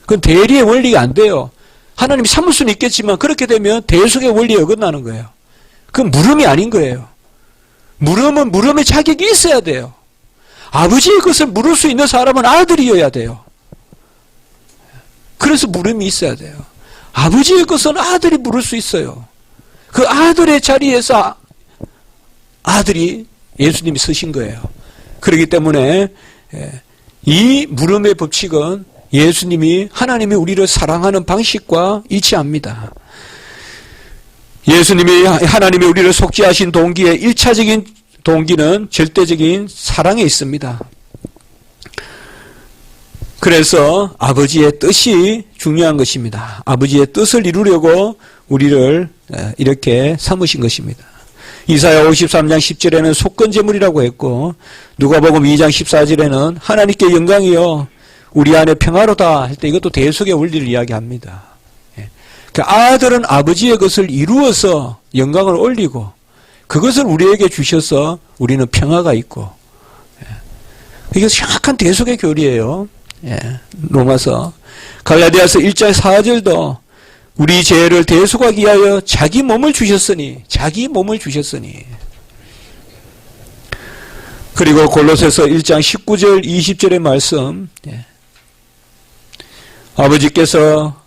그건 대리의 원리가 안 돼요. 하나님이 삼을 수는 있겠지만 그렇게 되면 대속의 원리에 어긋나는 거예요. 그건 물음이 아닌 거예요. 물음은 물음의 자격이 있어야 돼요. 아버지의 것을 물을 수 있는 사람은 아들이어야 돼요. 그래서 물음이 있어야 돼요. 아버지의 것은 아들이 물을 수 있어요. 그 아들의 자리에서 아들이 예수님이 서신 거예요. 그렇기 때문에 이 물음의 법칙은 예수님이 하나님이 우리를 사랑하는 방식과 일치합니다. 예수님이 하나님이 우리를 속죄하신 동기의 1차적인 동기는 절대적인 사랑에 있습니다. 그래서 아버지의 뜻이 중요한 것입니다. 아버지의 뜻을 이루려고 우리를 이렇게 삼으신 것입니다. 이사야 53장 10절에는 속건제물이라고 했고 누가복음 2장 14절에는 하나님께 영광이여 우리 안에 평화로다 할 때 이것도 대속의 원리를 이야기합니다. 아들은 아버지의 것을 이루어서 영광을 올리고 그것을 우리에게 주셔서 우리는 평화가 있고 이게 정확한 대속의 교리예요. 로마서 갈라디아서 1장 4절도 우리 죄를 대속하기 위하여 자기 몸을 주셨으니 그리고 골로새서 1장 19절 20절의 말씀 아버지께서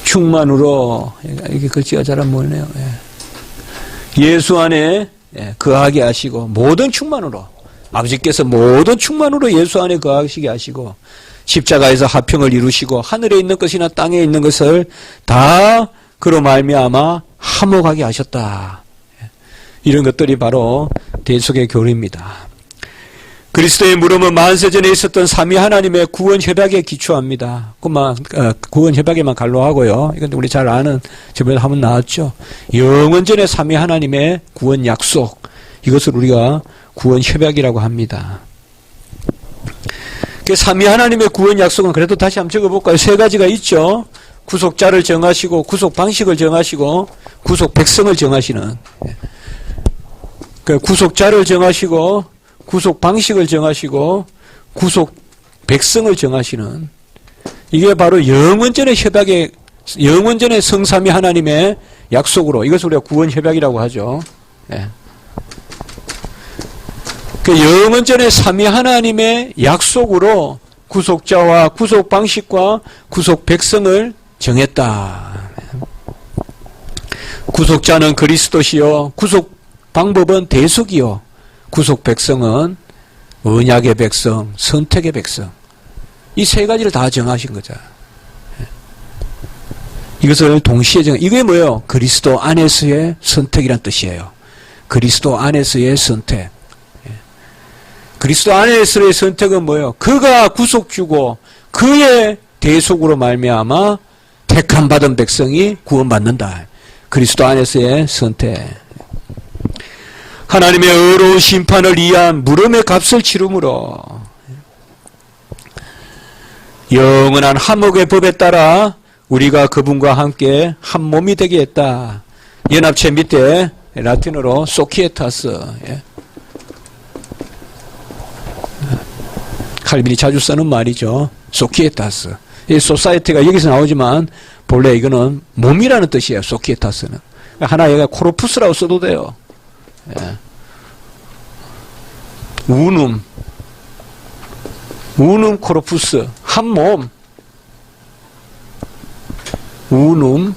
충만으로 이게 글씨가 잘 안 보이네요. 예수 안에 거하게 하시고 모든 충만으로 아버지께서 모든 충만으로 예수 안에 거하시게 하시고 십자가에서 화평을 이루시고 하늘에 있는 것이나 땅에 있는 것을 다 그로 말미암아 화목하게 하셨다. 이런 것들이 바로 대속의 교리입니다. 그리스도의 물음은 만세전에 있었던 삼위 하나님의 구원 협약에 기초합니다. 구원 협약에만 간로하고요. 이건 우리 잘 아는 저번에 한번 나왔죠. 영원전의 삼위 하나님의 구원 약속, 이것을 우리가 구원 협약이라고 합니다. 삼위 하나님의 구원 약속은 그래도 다시 한번 적어볼까요? 세 가지가 있죠. 구속자를 정하시고 구속 방식을 정하시고 구속 백성을 정하시는, 구속자를 정하시고 구속 방식을 정하시고 구속 백성을 정하시는, 이게 바로 영원전의 협약의, 영원전의 성삼위 하나님의 약속으로, 이것을 우리가 구원 협약이라고 하죠. 그 영원전의 삼위 하나님의 약속으로 구속자와 구속 방식과 구속 백성을 정했다. 구속자는 그리스도시요, 구속 방법은 대속이요, 구속 백성은 언약의 백성, 선택의 백성. 이 세 가지를 다 정하신 거죠. 이것을 동시에 이게 뭐예요? 그리스도 안에서의 선택이란 뜻이에요. 그리스도 안에서의 선택. 그리스도 안에서의 선택은 뭐예요? 그가 구속주고 그의 대속으로 말미암아 택함 받은 백성이 구원받는다. 그리스도 안에서의 선택. 하나님의 의로운 심판을 위한 물음의 값을 치름으로 영원한 화목의 법에 따라 우리가 그분과 함께 한 몸이 되게 했다. 연합체 밑에 라틴어로 소키에타스, 칼빈이 자주 쓰는 말이죠. 소키에타스. 이 소사이티가 여기서 나오지만 본래 이거는 몸이라는 뜻이에요. 소키에타스는. 하나 얘가 코로푸스라고 써도 돼요. 우눔 코로푸스, 한 몸. 우눔,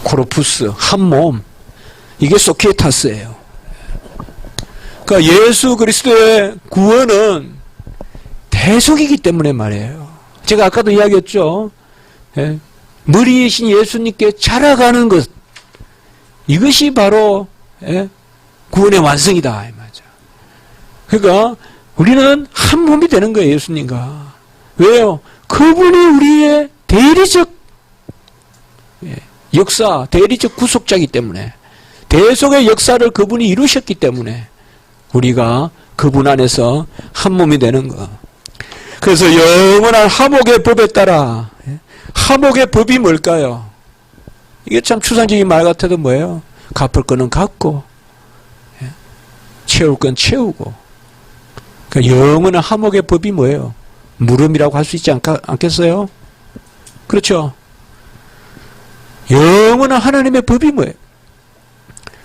코로푸스, 한 몸. 이게 소키에타스예요. 그러니까 예수 그리스도의 구원은 대속이기 때문에 말이에요. 제가 아까도 이야기했죠. 머리이신 예수님께 자라가는 것, 이것이 바로 구원의 완성이다 이 말이죠. 그러니까 우리는 한 몸이 되는 거예요, 예수님과. 왜요? 그분이 우리의 대리적 역사, 대리적 구속자이기 때문에, 대속의 역사를 그분이 이루셨기 때문에 우리가 그분 안에서 한 몸이 되는 거. 그래서 영원한 화목의 법에 따라, 화목의 법이 뭘까요? 이게 참 추상적인 말 같아도 뭐예요? 갚을 거는 갚고 채울 건 채우고. 그러니까 영원한 화목의 법이 뭐예요? 물음이라고 할 수 있지 않겠어요? 그렇죠? 영원한 하나님의 법이 뭐예요?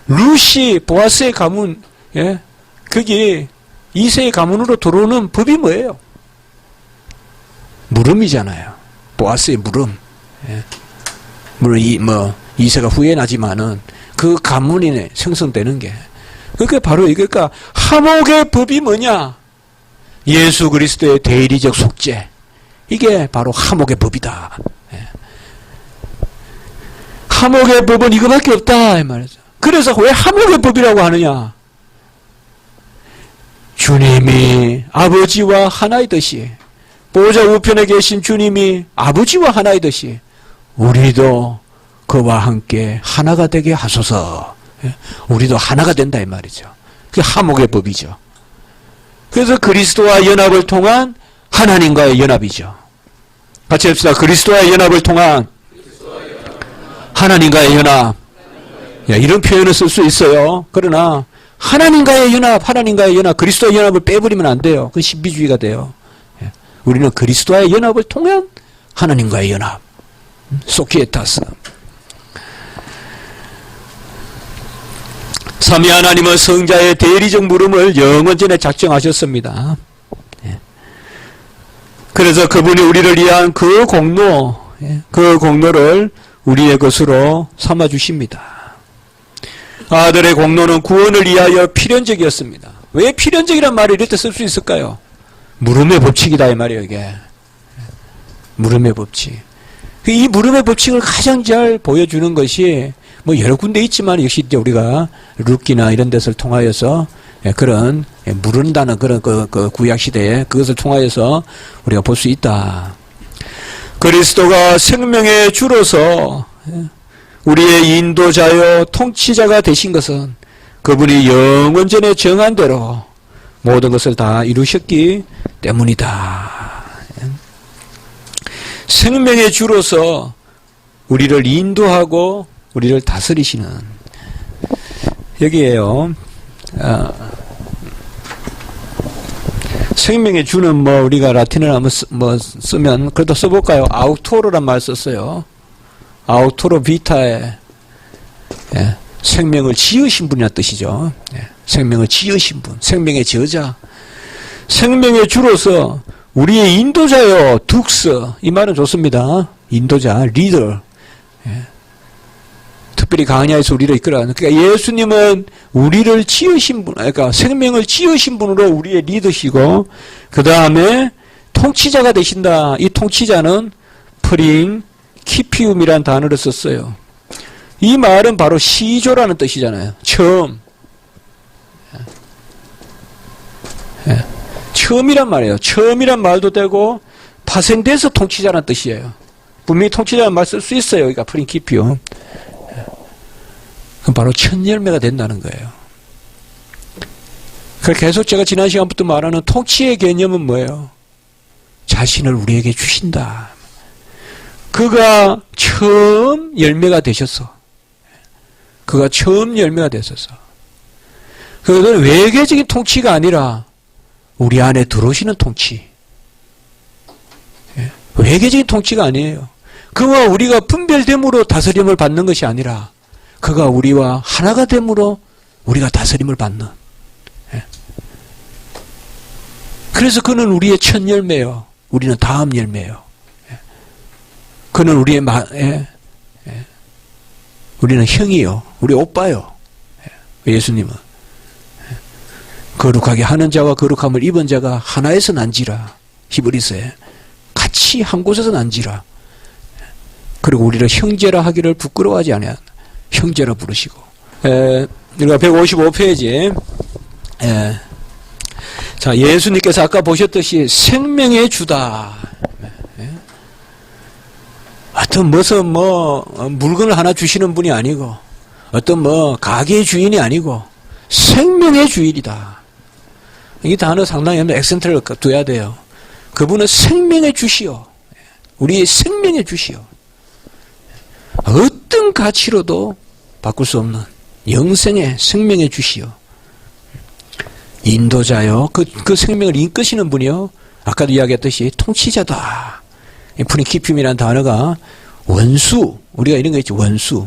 루시 보아스의 가문, 그게 이세의 가문으로 들어오는 법이 뭐예요? 물음이잖아요. 보아스의 물음. 물론 이세가 후에 나지만은 그 가문이 생성되는 게. 그게 바로 이거니까 화목의 법이 뭐냐? 예수 그리스도의 대리적 속죄. 이게 바로 화목의 법이다. 화목의 법은 이거밖에 없다 이 말이죠. 그래서 왜 화목의 법이라고 하느냐? 주님이 아버지와 하나이듯이, 보좌 우편에 계신 주님이 아버지와 하나이듯이 우리도 그와 함께 하나가 되게 하소서. 우리도 하나가 된다 이 말이죠. 그게 화목의 법이죠. 그래서 그리스도와 연합을 통한 하나님과의 연합이죠. 같이 합시다. 그리스도와 연합을 통한 하나님과의 연합. 이런 표현을 쓸 수 있어요. 그러나 하나님과의 연합, 그리스도의 연합을 빼버리면 안 돼요. 그건 신비주의가 돼요. 우리는 그리스도와의 연합을 통한 하나님과의 연합. 소키에타스. 삼위 하나님은 성자의 대리적 물음을 영원전에 작정하셨습니다. 그래서 그분이 우리를 위한 그 공로를 우리의 것으로 삼아주십니다. 아들의 공로는 구원을 위하여 필연적이었습니다. 왜 필연적이란 말을 이럴 때 쓸 수 있을까요? 물음의 법칙이다 이 말이에요. 이게 물음의 법칙. 이 물음의 법칙을 가장 잘 보여주는 것이 여러 군데 있지만 역시 이제 우리가 룻기나 이런 데서를 통하여서 그런 물은다는 그런 그 구약 시대에 그것을 통하여서 우리가 볼 수 있다. 그리스도가 생명의 주로서 우리의 인도자요 통치자가 되신 것은 그분이 영원전에 정한 대로 모든 것을 다 이루셨기 때문이다. 생명의 주로서 우리를 인도하고 우리를 다스리시는, 여기에요. 생명의 주는 우리가 라틴어를 한번 쓰면 그래도 써볼까요? 아우토로란 말 썼어요. 아우토로 비타에 생명을 지으신 분이란 뜻이죠. 생명을 지으신 분, 생명의 저자, 생명의 주로서 우리의 인도자요, 둑스. 이 말은 좋습니다. 인도자, 리더. 특별히 강야에서 우리를 이끌어가는. 그러니까 예수님은 우리를 지으신 분, 그러니까 생명을 지으신 분으로 우리의 리더시고, 그 다음에 통치자가 되신다. 이 통치자는 프링 키피움이라는 단어를 썼어요. 이 말은 바로 시조라는 뜻이잖아요. 처음. 처음이란 말이에요. 처음이란 말도 되고 파생돼서 통치자라는 뜻이에요. 분명히 통치자라는 말 쓸 수 있어요. 그러니까 프린키피움. 그럼 바로 첫 열매가 된다는 거예요. 그래서 계속 제가 지난 시간부터 말하는 통치의 개념은 뭐예요? 자신을 우리에게 주신다. 그가 처음 열매가 되셨어. 그가 처음 열매가 되셨어. 그것은 외계적인 통치가 아니라 우리 안에 들어오시는 통치. 외계적인 통치가 아니에요. 그와 우리가 분별됨으로 다스림을 받는 것이 아니라 그가 우리와 하나가 됨으로 우리가 다스림을 받는. 그래서 그는 우리의 첫 열매요. 우리는 다음 열매요. 그는 우리의 우리는 형이요. 우리 오빠요. 예수님은. 거룩하게 하는 자와 거룩함을 입은 자가 하나에서 난지라. 히브리서에. 같이 한 곳에서 난지라. 그리고 우리를 형제라 하기를 부끄러워하지 않아요. 형제라 부르시고. 우리가 155페이지. 자, 예수님께서 아까 보셨듯이 생명의 주다. 어떤 무슨 물건을 하나 주시는 분이 아니고, 어떤 가게의 주인이 아니고, 생명의 주인이다. 이 단어 상당히 액센트를 둬야 돼요. 그분은 생명의 주시오. 우리의 생명의 주시오. 어떤 가치로도 바꿀 수 없는 영생의 생명의 주시오. 인도자요. 그 생명을 이끄시는 분이요. 아까도 이야기했듯이 통치자다. 프린키핌이라는 단어가 원수, 우리가 이런 거 있죠. 원수,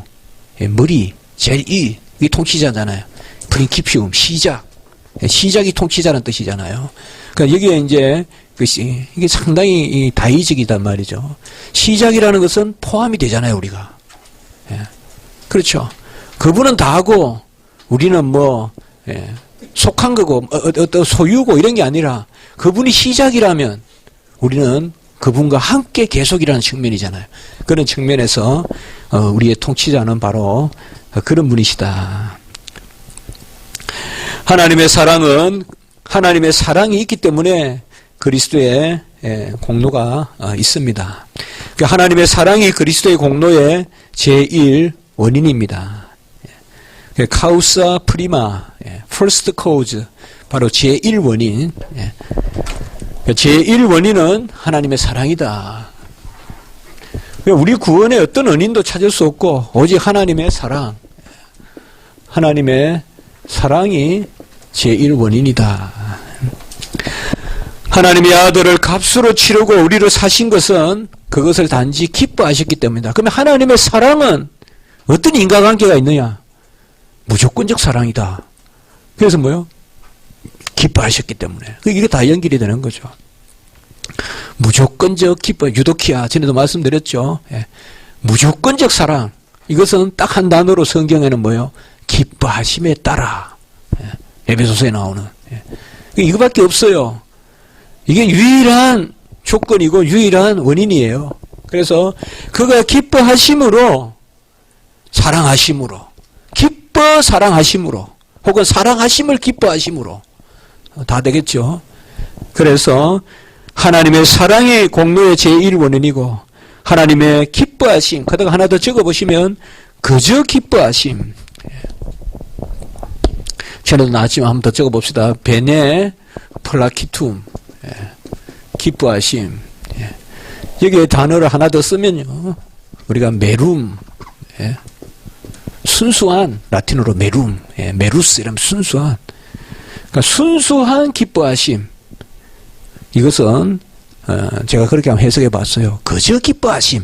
머리, 제일 이게 통치자잖아요. 프린키핌, 시작이 통치자라는 뜻이잖아요. 그러니까 여기에 이제 이게 상당히 다의적이단 말이죠. 시작이라는 것은 포함이 되잖아요, 우리가. 그렇죠. 그분은 다 하고 우리는 속한 거고 어떤 소유고 이런 게 아니라 그분이 시작이라면 우리는 그분과 함께 계속이라는 측면이잖아요. 그런 측면에서 우리의 통치자는 바로 그런 분이시다. 하나님의 사랑이 있기 때문에 그리스도의 공로가 있습니다. 하나님의 사랑이 그리스도의 공로의 제1원인입니다. 카우사 프리마, first cause, 바로 제1원인. 제1원인은 하나님의 사랑이다. 우리 구원의 어떤 원인도 찾을 수 없고 오직 하나님의 사랑이 제1원인이다. 하나님의 아들을 값으로 치르고 우리를 사신 것은 그것을 단지 기뻐하셨기 때문이다. 그러면 하나님의 사랑은 어떤 인과관계가 있느냐? 무조건적 사랑이다. 그래서 기뻐하셨기 때문에. 이게 다 연결이 되는 거죠. 무조건적 기뻐, 유도키아, 전에도 말씀드렸죠. 무조건적 사랑. 이것은 딱 한 단어로 성경에는 기뻐하심에 따라. 에베소서에 나오는. 이거밖에 없어요. 이게 유일한 조건이고 유일한 원인이에요. 그래서 그가 기뻐하심으로, 사랑하심으로, 기뻐 사랑하심으로, 혹은 사랑하심을 기뻐하심으로 다 되겠죠. 그래서 하나님의 사랑이 공로의 제1원인이고 하나님의 기뻐하심, 그다가 하나 더 적어보시면 그저 기뻐하심. 전에도 나왔지만 한번 더 적어봅시다. 베네 플라키툼, 기뻐하심. 여기에 단어를 하나 더 쓰면요, 우리가 메룸, 순수한, 라틴어로 메룸, 메루스 이러면 순수한, 그러니까 순수한 기뻐하심. 이것은 제가 그렇게 한번 해석해 봤어요. 그저 기뻐하심.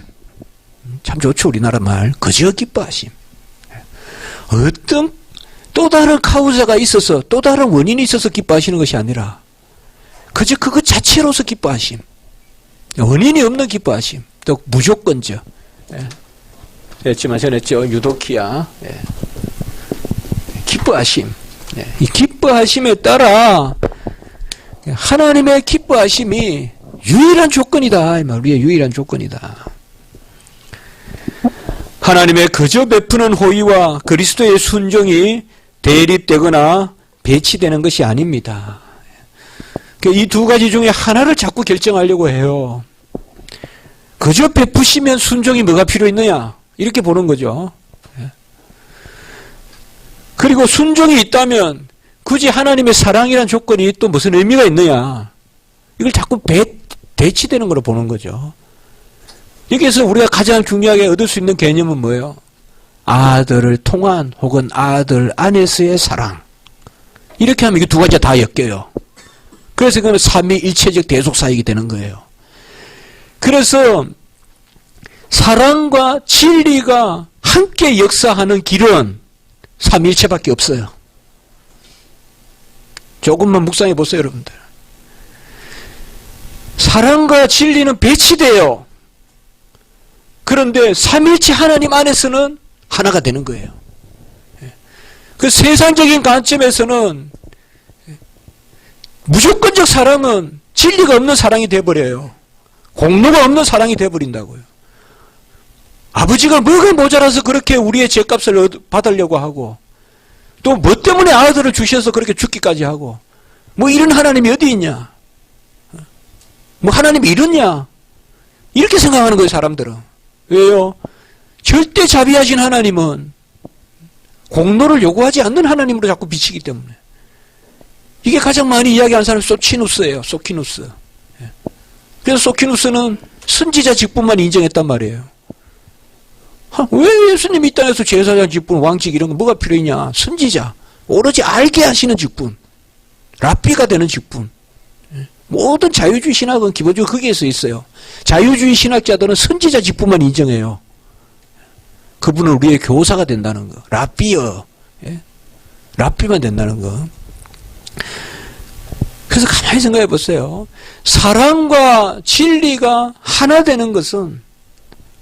참 좋죠, 우리나라 말. 그저 기뻐하심. 어떤 또 다른 카우자가 있어서, 또 다른 원인이 있어서 기뻐하시는 것이 아니라 그저 그것 자체로서 기뻐하심. 원인이 없는 기뻐하심. 또 무조건적. 했지만 전했죠. 유도키아. 기뻐하심. 이 기뻐하심에 따라 하나님의 기뻐하심이 유일한 조건이다. 우리의 유일한 조건이다. 하나님의 그저 베푸는 호의와 그리스도의 순종이 대립되거나 배치되는 것이 아닙니다. 이 두 가지 중에 하나를 자꾸 결정하려고 해요. 그저 베푸시면 순종이 뭐가 필요 있느냐? 이렇게 보는 거죠. 그리고 순종이 있다면 굳이 하나님의 사랑이란 조건이 또 무슨 의미가 있느냐? 이걸 자꾸 대치되는 걸로 보는 거죠. 여기에서 우리가 가장 중요하게 얻을 수 있는 개념은 뭐예요? 아들을 통한 혹은 아들 안에서의 사랑. 이렇게 하면 이 두 가지가 다 엮여요. 그래서 그건 삼위일체적 대속사역이 되는 거예요. 그래서 사랑과 진리가 함께 역사하는 길은 삼위일체밖에 없어요. 조금만 묵상해 보세요, 여러분들. 사랑과 진리는 배치돼요. 그런데 삼위일체 하나님 안에서는 하나가 되는 거예요. 그 세상적인 관점에서는 무조건적 사랑은 진리가 없는 사랑이 돼버려요. 공로가 없는 사랑이 돼버린다고요. 아버지가 뭐가 모자라서 그렇게 우리의 죄값을 받으려고 하고, 또 뭐 때문에 아들을 주셔서 그렇게 죽기까지 하고, 뭐 이런 하나님이 어디 있냐? 뭐 하나님이 이렇냐? 이렇게 생각하는 거예요, 사람들은. 왜요? 절대 자비하신 하나님은 공로를 요구하지 않는 하나님으로 자꾸 비치기 때문에. 이게 가장 많이 이야기하는 사람이 소키누스예요. 소키누스. 그래서 소키누스는 선지자 직분만 인정했단 말이에요. 왜 예수님이 이 땅에서 제사장 직분, 왕직 이런 거 뭐가 필요했냐? 선지자. 오로지 알게 하시는 직분. 랍비가 되는 직분. 모든 자유주의 신학은 기본적으로 거기에 서 있어요. 자유주의 신학자들은 선지자 직분만 인정해요. 그분은 우리의 교사가 된다는 거. 랍비여. 랍비만 된다는 거. 그래서 가만히 생각해 보세요. 사랑과 진리가 하나 되는 것은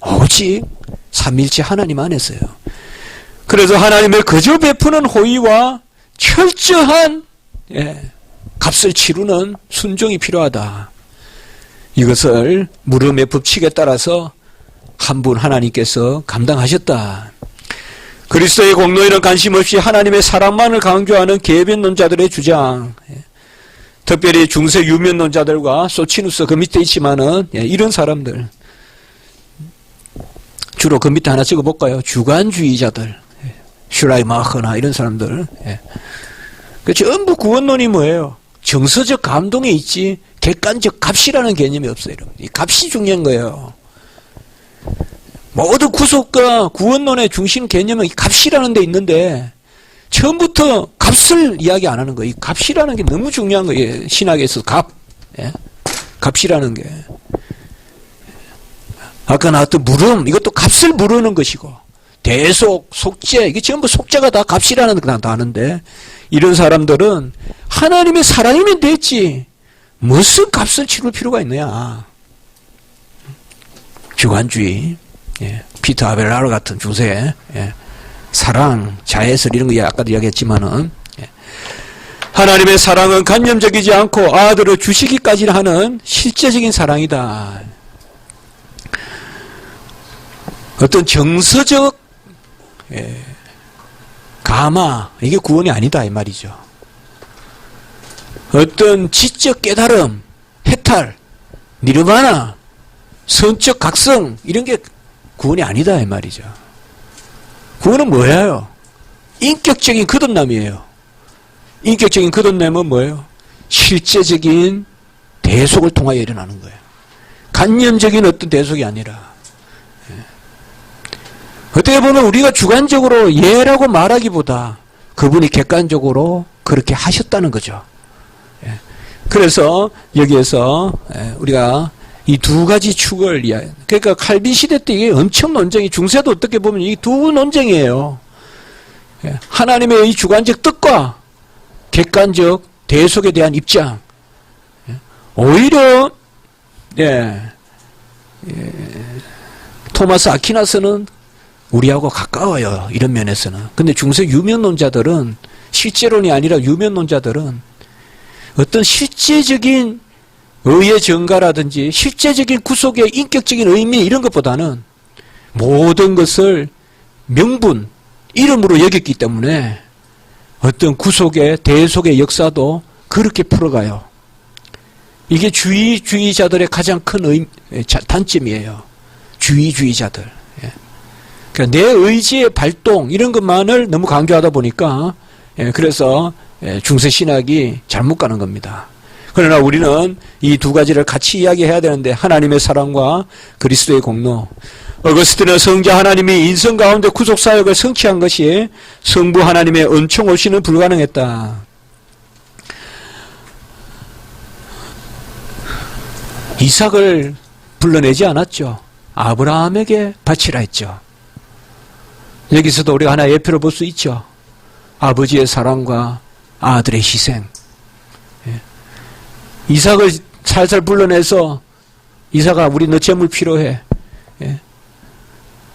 오직 삼위일체 하나님 안에서요. 그래서 하나님의 거저 베푸는 호의와 철저한 값을 치르는 순종이 필요하다. 이것을 물음의 법칙에 따라서 한 분 하나님께서 감당하셨다. 그리스도의 공로에는 관심 없이 하나님의 사랑만을 강조하는 계변론자들의 주장, 특별히 중세 유면론자들과 소치누스 그 밑에 있지만은 이런 사람들, 주로 그 밑에 하나 찍어볼까요? 주관주의자들, 슈라이마흐나 이런 사람들. 그 전부 구원론이 뭐예요? 정서적 감동에 있지 객관적 값이라는 개념이 없어요. 이 값이 중요한 거예요. 모든 구속과 구원론의 중심 개념은 이 값이라는 데 있는데 처음부터 값을 이야기 안 하는 거예요. 이 값이라는 게 너무 중요한 거예요. 신학에서 값. 값이라는 게. 아까 나왔던 물음, 이것도 값을 물으는 것이고, 대속, 속죄, 이게 전부 속죄가 다 값이라는 거 다 아는데, 이런 사람들은 하나님의 사랑이면 됐지, 무슨 값을 치를 필요가 있느냐. 주관주의, 피터 아벨라르 같은 중세, 사랑, 자애설 이런 거 아까도 이야기했지만은, 하나님의 사랑은 관념적이지 않고 아들을 주시기까지 하는 실제적인 사랑이다. 어떤 정서적 감화, 이게 구원이 아니다 이 말이죠. 어떤 지적 깨달음, 해탈, 니르바나, 선적 각성 이런 게 구원이 아니다 이 말이죠. 구원은 뭐예요? 인격적인 거듭남이에요. 인격적인 거듭남은 뭐예요? 실제적인 대속을 통하여 일어나는 거예요. 관념적인 어떤 대속이 아니라. 어떻게 보면 우리가 주관적으로 예라고 말하기보다 그분이 객관적으로 그렇게 하셨다는 거죠. 그래서 여기에서 우리가 이 두 가지 축을 그러니까 칼빈 시대 때 이게 엄청 논쟁이, 중세도 어떻게 보면 이 두 논쟁이에요. 하나님의 이 주관적 뜻과 객관적 대속에 대한 입장. 오히려 토마스 아퀴나스는 우리하고 가까워요. 이런 면에서는. 근데 중세 유면론자들은, 실제론이 아니라 유면론자들은 어떤 실제적인 의의 증가라든지 실제적인 구속의 인격적인 의미 이런 것보다는 모든 것을 명분, 이름으로 여겼기 때문에 어떤 구속의 대속의 역사도 그렇게 풀어가요. 이게 주의주의자들의 가장 큰 단점이에요. 주의주의자들. 그러니까 내 의지의 발동 이런 것만을 너무 강조하다 보니까 그래서 중세 신학이 잘못 가는 겁니다. 그러나 우리는 이 두 가지를 같이 이야기해야 되는데, 하나님의 사랑과 그리스도의 공로. 어거스틴은 성자 하나님이 인성 가운데 구속사역을 성취한 것이 성부 하나님의 은총 없이는 불가능했다. 이삭을 불러내지 않았죠. 아브라함에게 바치라 했죠. 여기서도 우리가 하나의 예표를 볼 수 있죠. 아버지의 사랑과 아들의 희생. 이삭을 살살 불러내서, 이삭아 우리 너 재물 필요해.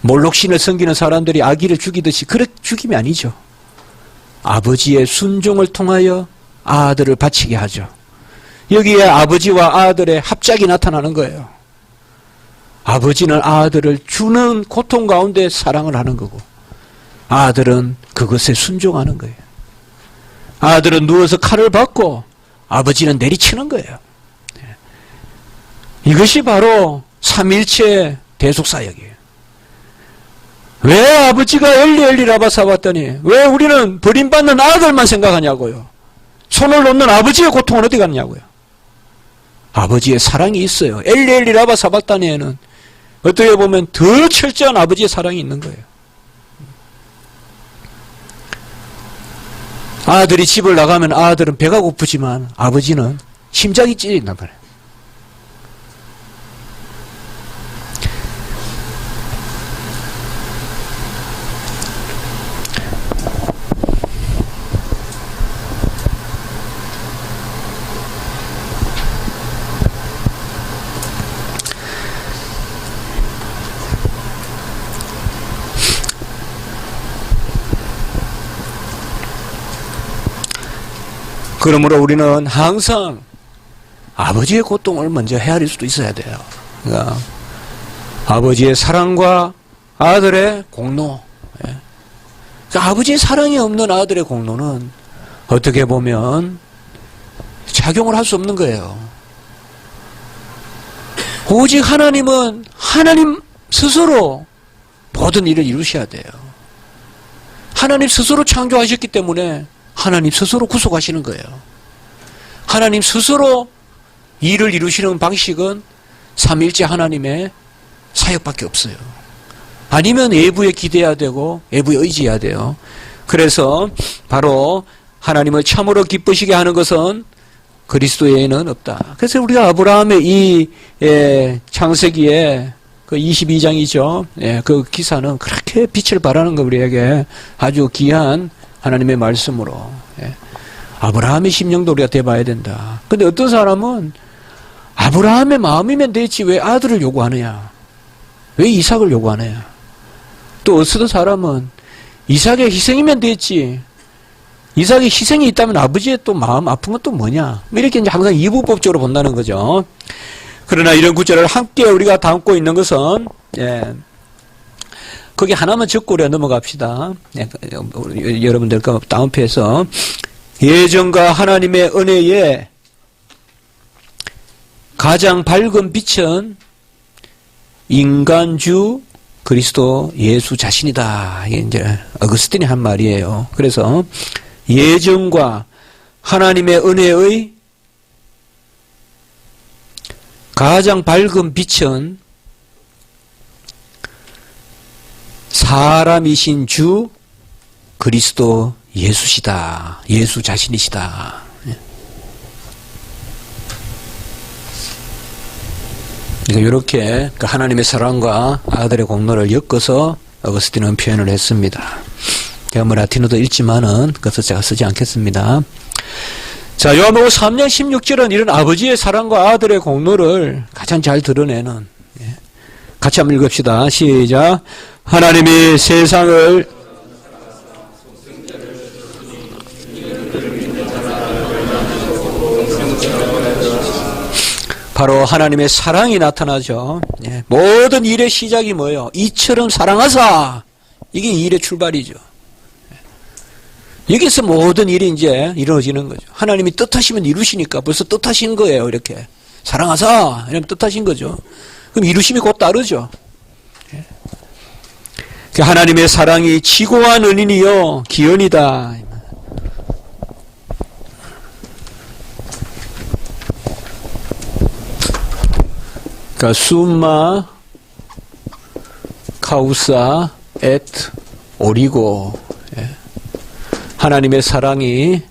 몰록신을 섬기는 사람들이 아기를 죽이듯이 그렇게 죽임이 아니죠. 아버지의 순종을 통하여 아들을 바치게 하죠. 여기에 아버지와 아들의 합작이 나타나는 거예요. 아버지는 아들을 주는 고통 가운데 사랑을 하는 거고, 아들은 그것에 순종하는 거예요. 아들은 누워서 칼을 받고 아버지는 내리치는 거예요. 이것이 바로 삼일체 대속사역이에요. 왜 아버지가 엘리 라바사봤더니 왜 우리는 버림받는 아들만 생각하냐고요. 손을 놓는 아버지의 고통은 어디 갔냐고요. 아버지의 사랑이 있어요. 엘리 라바사봤다니에는 어떻게 보면 더 철저한 아버지의 사랑이 있는 거예요. 아들이 집을 나가면 아들은 배가 고프지만 아버지는 심장이 찢어진단 말이에요. 그러므로 우리는 항상 아버지의 고통을 먼저 헤아릴 수도 있어야 돼요. 그러니까 아버지의 사랑과 아들의 공로. 그러니까 아버지의 사랑이 없는 아들의 공로는 어떻게 보면 작용을 할 수 없는 거예요. 오직 하나님은 하나님 스스로 모든 일을 이루셔야 돼요. 하나님 스스로 창조하셨기 때문에 하나님 스스로 구속하시는 거예요. 하나님 스스로 일을 이루시는 방식은 삼일째 하나님의 사역밖에 없어요. 아니면 외부에 기대해야 되고 외부에 의지해야 돼요. 그래서 바로 하나님을 참으로 기쁘시게 하는 것은 그리스도 외에는 없다. 그래서 우리가 아브라함의 이 창세기에 그 22장이죠. 그 기사는 그렇게 빛을 발하는 거 우리에게 아주 귀한 하나님의 말씀으로 아브라함의 심령도 우리가 대봐야 된다. 근데 어떤 사람은 아브라함의 마음이면 되지 왜 아들을 요구하느냐, 왜 이삭을 요구하느냐. 또 어떤 사람은 이삭의 희생이면 되지, 이삭의 희생이 있다면 아버지의 또 마음 아픈 건 또 뭐냐, 이렇게 이제 항상 이부법적으로 본다는 거죠. 그러나 이런 구절을 함께 우리가 담고 있는 것은 거기 하나만 적고 우리가 넘어갑시다. 여러분들 다운표에서 예전과 하나님의 은혜에 가장 밝은 빛은 인간주 그리스도 예수 자신이다. 이게 이제 어거스틴이 한 말이에요. 그래서 예전과 하나님의 은혜의 가장 밝은 빛은 사람이신 주 그리스도 예수시다. 예수 자신이시다. 그러니까 이렇게 하나님의 사랑과 아들의 공로를 엮어서 어거스틴은 표현을 했습니다. 제가 라틴어도 읽지만은 그것을 제가 쓰지 않겠습니다. 자, 요한복음 3장 16절은 이런 아버지의 사랑과 아들의 공로를 가장 잘 드러내는, 같이 한번 읽읍시다. 시작. 하나님이 세상을 바로 하나님의 사랑이 나타나죠. 모든 일의 시작이 뭐예요? 이처럼 사랑하사. 이게 이 일의 출발이죠. 여기서 모든 일이 이제 이루어지는 거죠. 하나님이 뜻하시면 이루시니까 벌써 뜻하신 거예요. 이렇게 사랑하사 이러면 뜻하신 거죠. 그럼 이루심이 곧 따르죠. 하나님의 사랑이 지고한 은인이요 기연이다. 그러니까 숨마 카우사 엣 오리고. 하나님의 사랑이,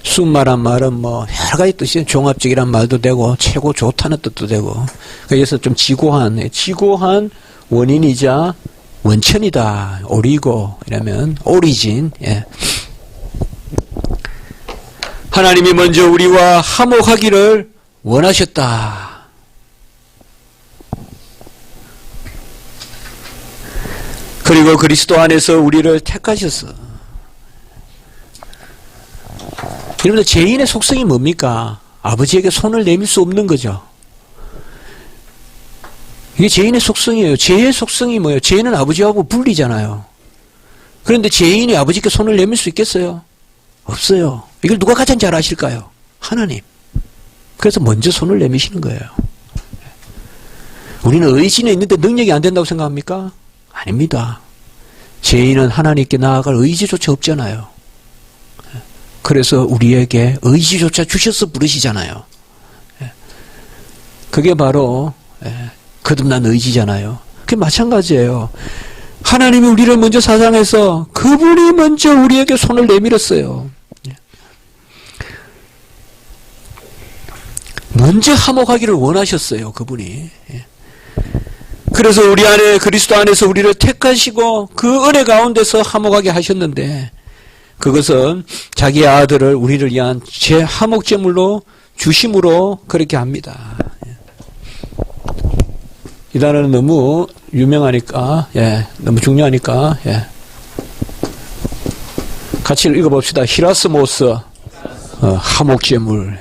숨마란 말은 뭐 여러 가지 뜻이 종합적이란 말도 되고 최고 좋다는 뜻도 되고, 그래서 좀 지고한 원인이자 원천이다. 오리고 이러면 오리진. 하나님이 먼저 우리와 화목하기를 원하셨다. 그리고 그리스도 안에서 우리를 택하셨어. 여러분들, 죄인의 속성이 뭡니까? 아버지에게 손을 내밀 수 없는 거죠. 이게 죄인의 속성이에요. 죄의 속성이 뭐예요? 죄인은 아버지하고 분리잖아요. 그런데 죄인이 아버지께 손을 내밀 수 있겠어요? 없어요. 이걸 누가 가장 잘 아실까요? 하나님. 그래서 먼저 손을 내미시는 거예요. 우리는 의지는 있는데 능력이 안 된다고 생각합니까? 아닙니다. 죄인은 하나님께 나아갈 의지조차 없잖아요. 그래서 우리에게 의지조차 주셔서 부르시잖아요. 그게 바로 거듭난 의지잖아요. 그게 마찬가지예요. 하나님이 우리를 먼저 사랑해서 그분이 먼저 우리에게 손을 내밀었어요. 먼저 화목하기를 원하셨어요. 그분이. 그래서 우리 안에 그리스도 안에서 우리를 택하시고 그 은혜 가운데서 화목하게 하셨는데 그것은 자기 아들을 우리를 위한 제 화목제물로 주심으로 그렇게 합니다. 이 단어는 너무 유명하니까 너무 중요하니까 같이 읽어봅시다. 히라스모스 화목제물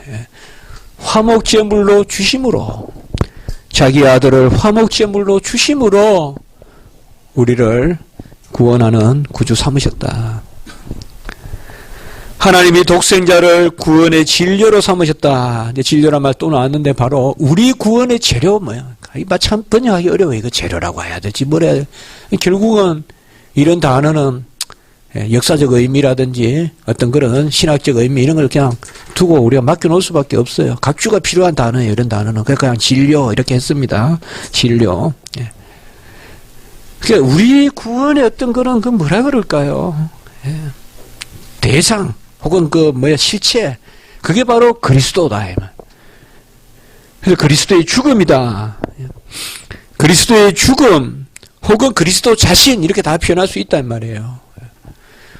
화목제물로 주심으로 자기 아들을 화목제물로 주심으로 우리를 구원하는 구주 삼으셨다. 하나님이 독생자를 구원의 진료로 삼으셨다. 이제 진료란 말 또 나왔는데 바로 우리 구원의 재료 뭐야? 이거 참 번역하기 어려워. 이거 재료라고 해야 될지 뭐라 해야 돼. 결국은 이런 단어는 역사적 의미라든지 어떤 그런 신학적 의미 이런 걸 그냥 두고 우리가 맡겨놓을 수밖에 없어요. 각주가 필요한 단어예요. 이런 단어는. 그냥 진료 이렇게 했습니다. 진료. 그러니까 우리 구원의 어떤 그런 그 뭐라 그럴까요? 대상 혹은 그 실체 그게 바로 그리스도다. 그래서 그리스도의 죽음이다. 그리스도의 죽음 혹은 그리스도 자신 이렇게 다 표현할 수 있단 말이에요.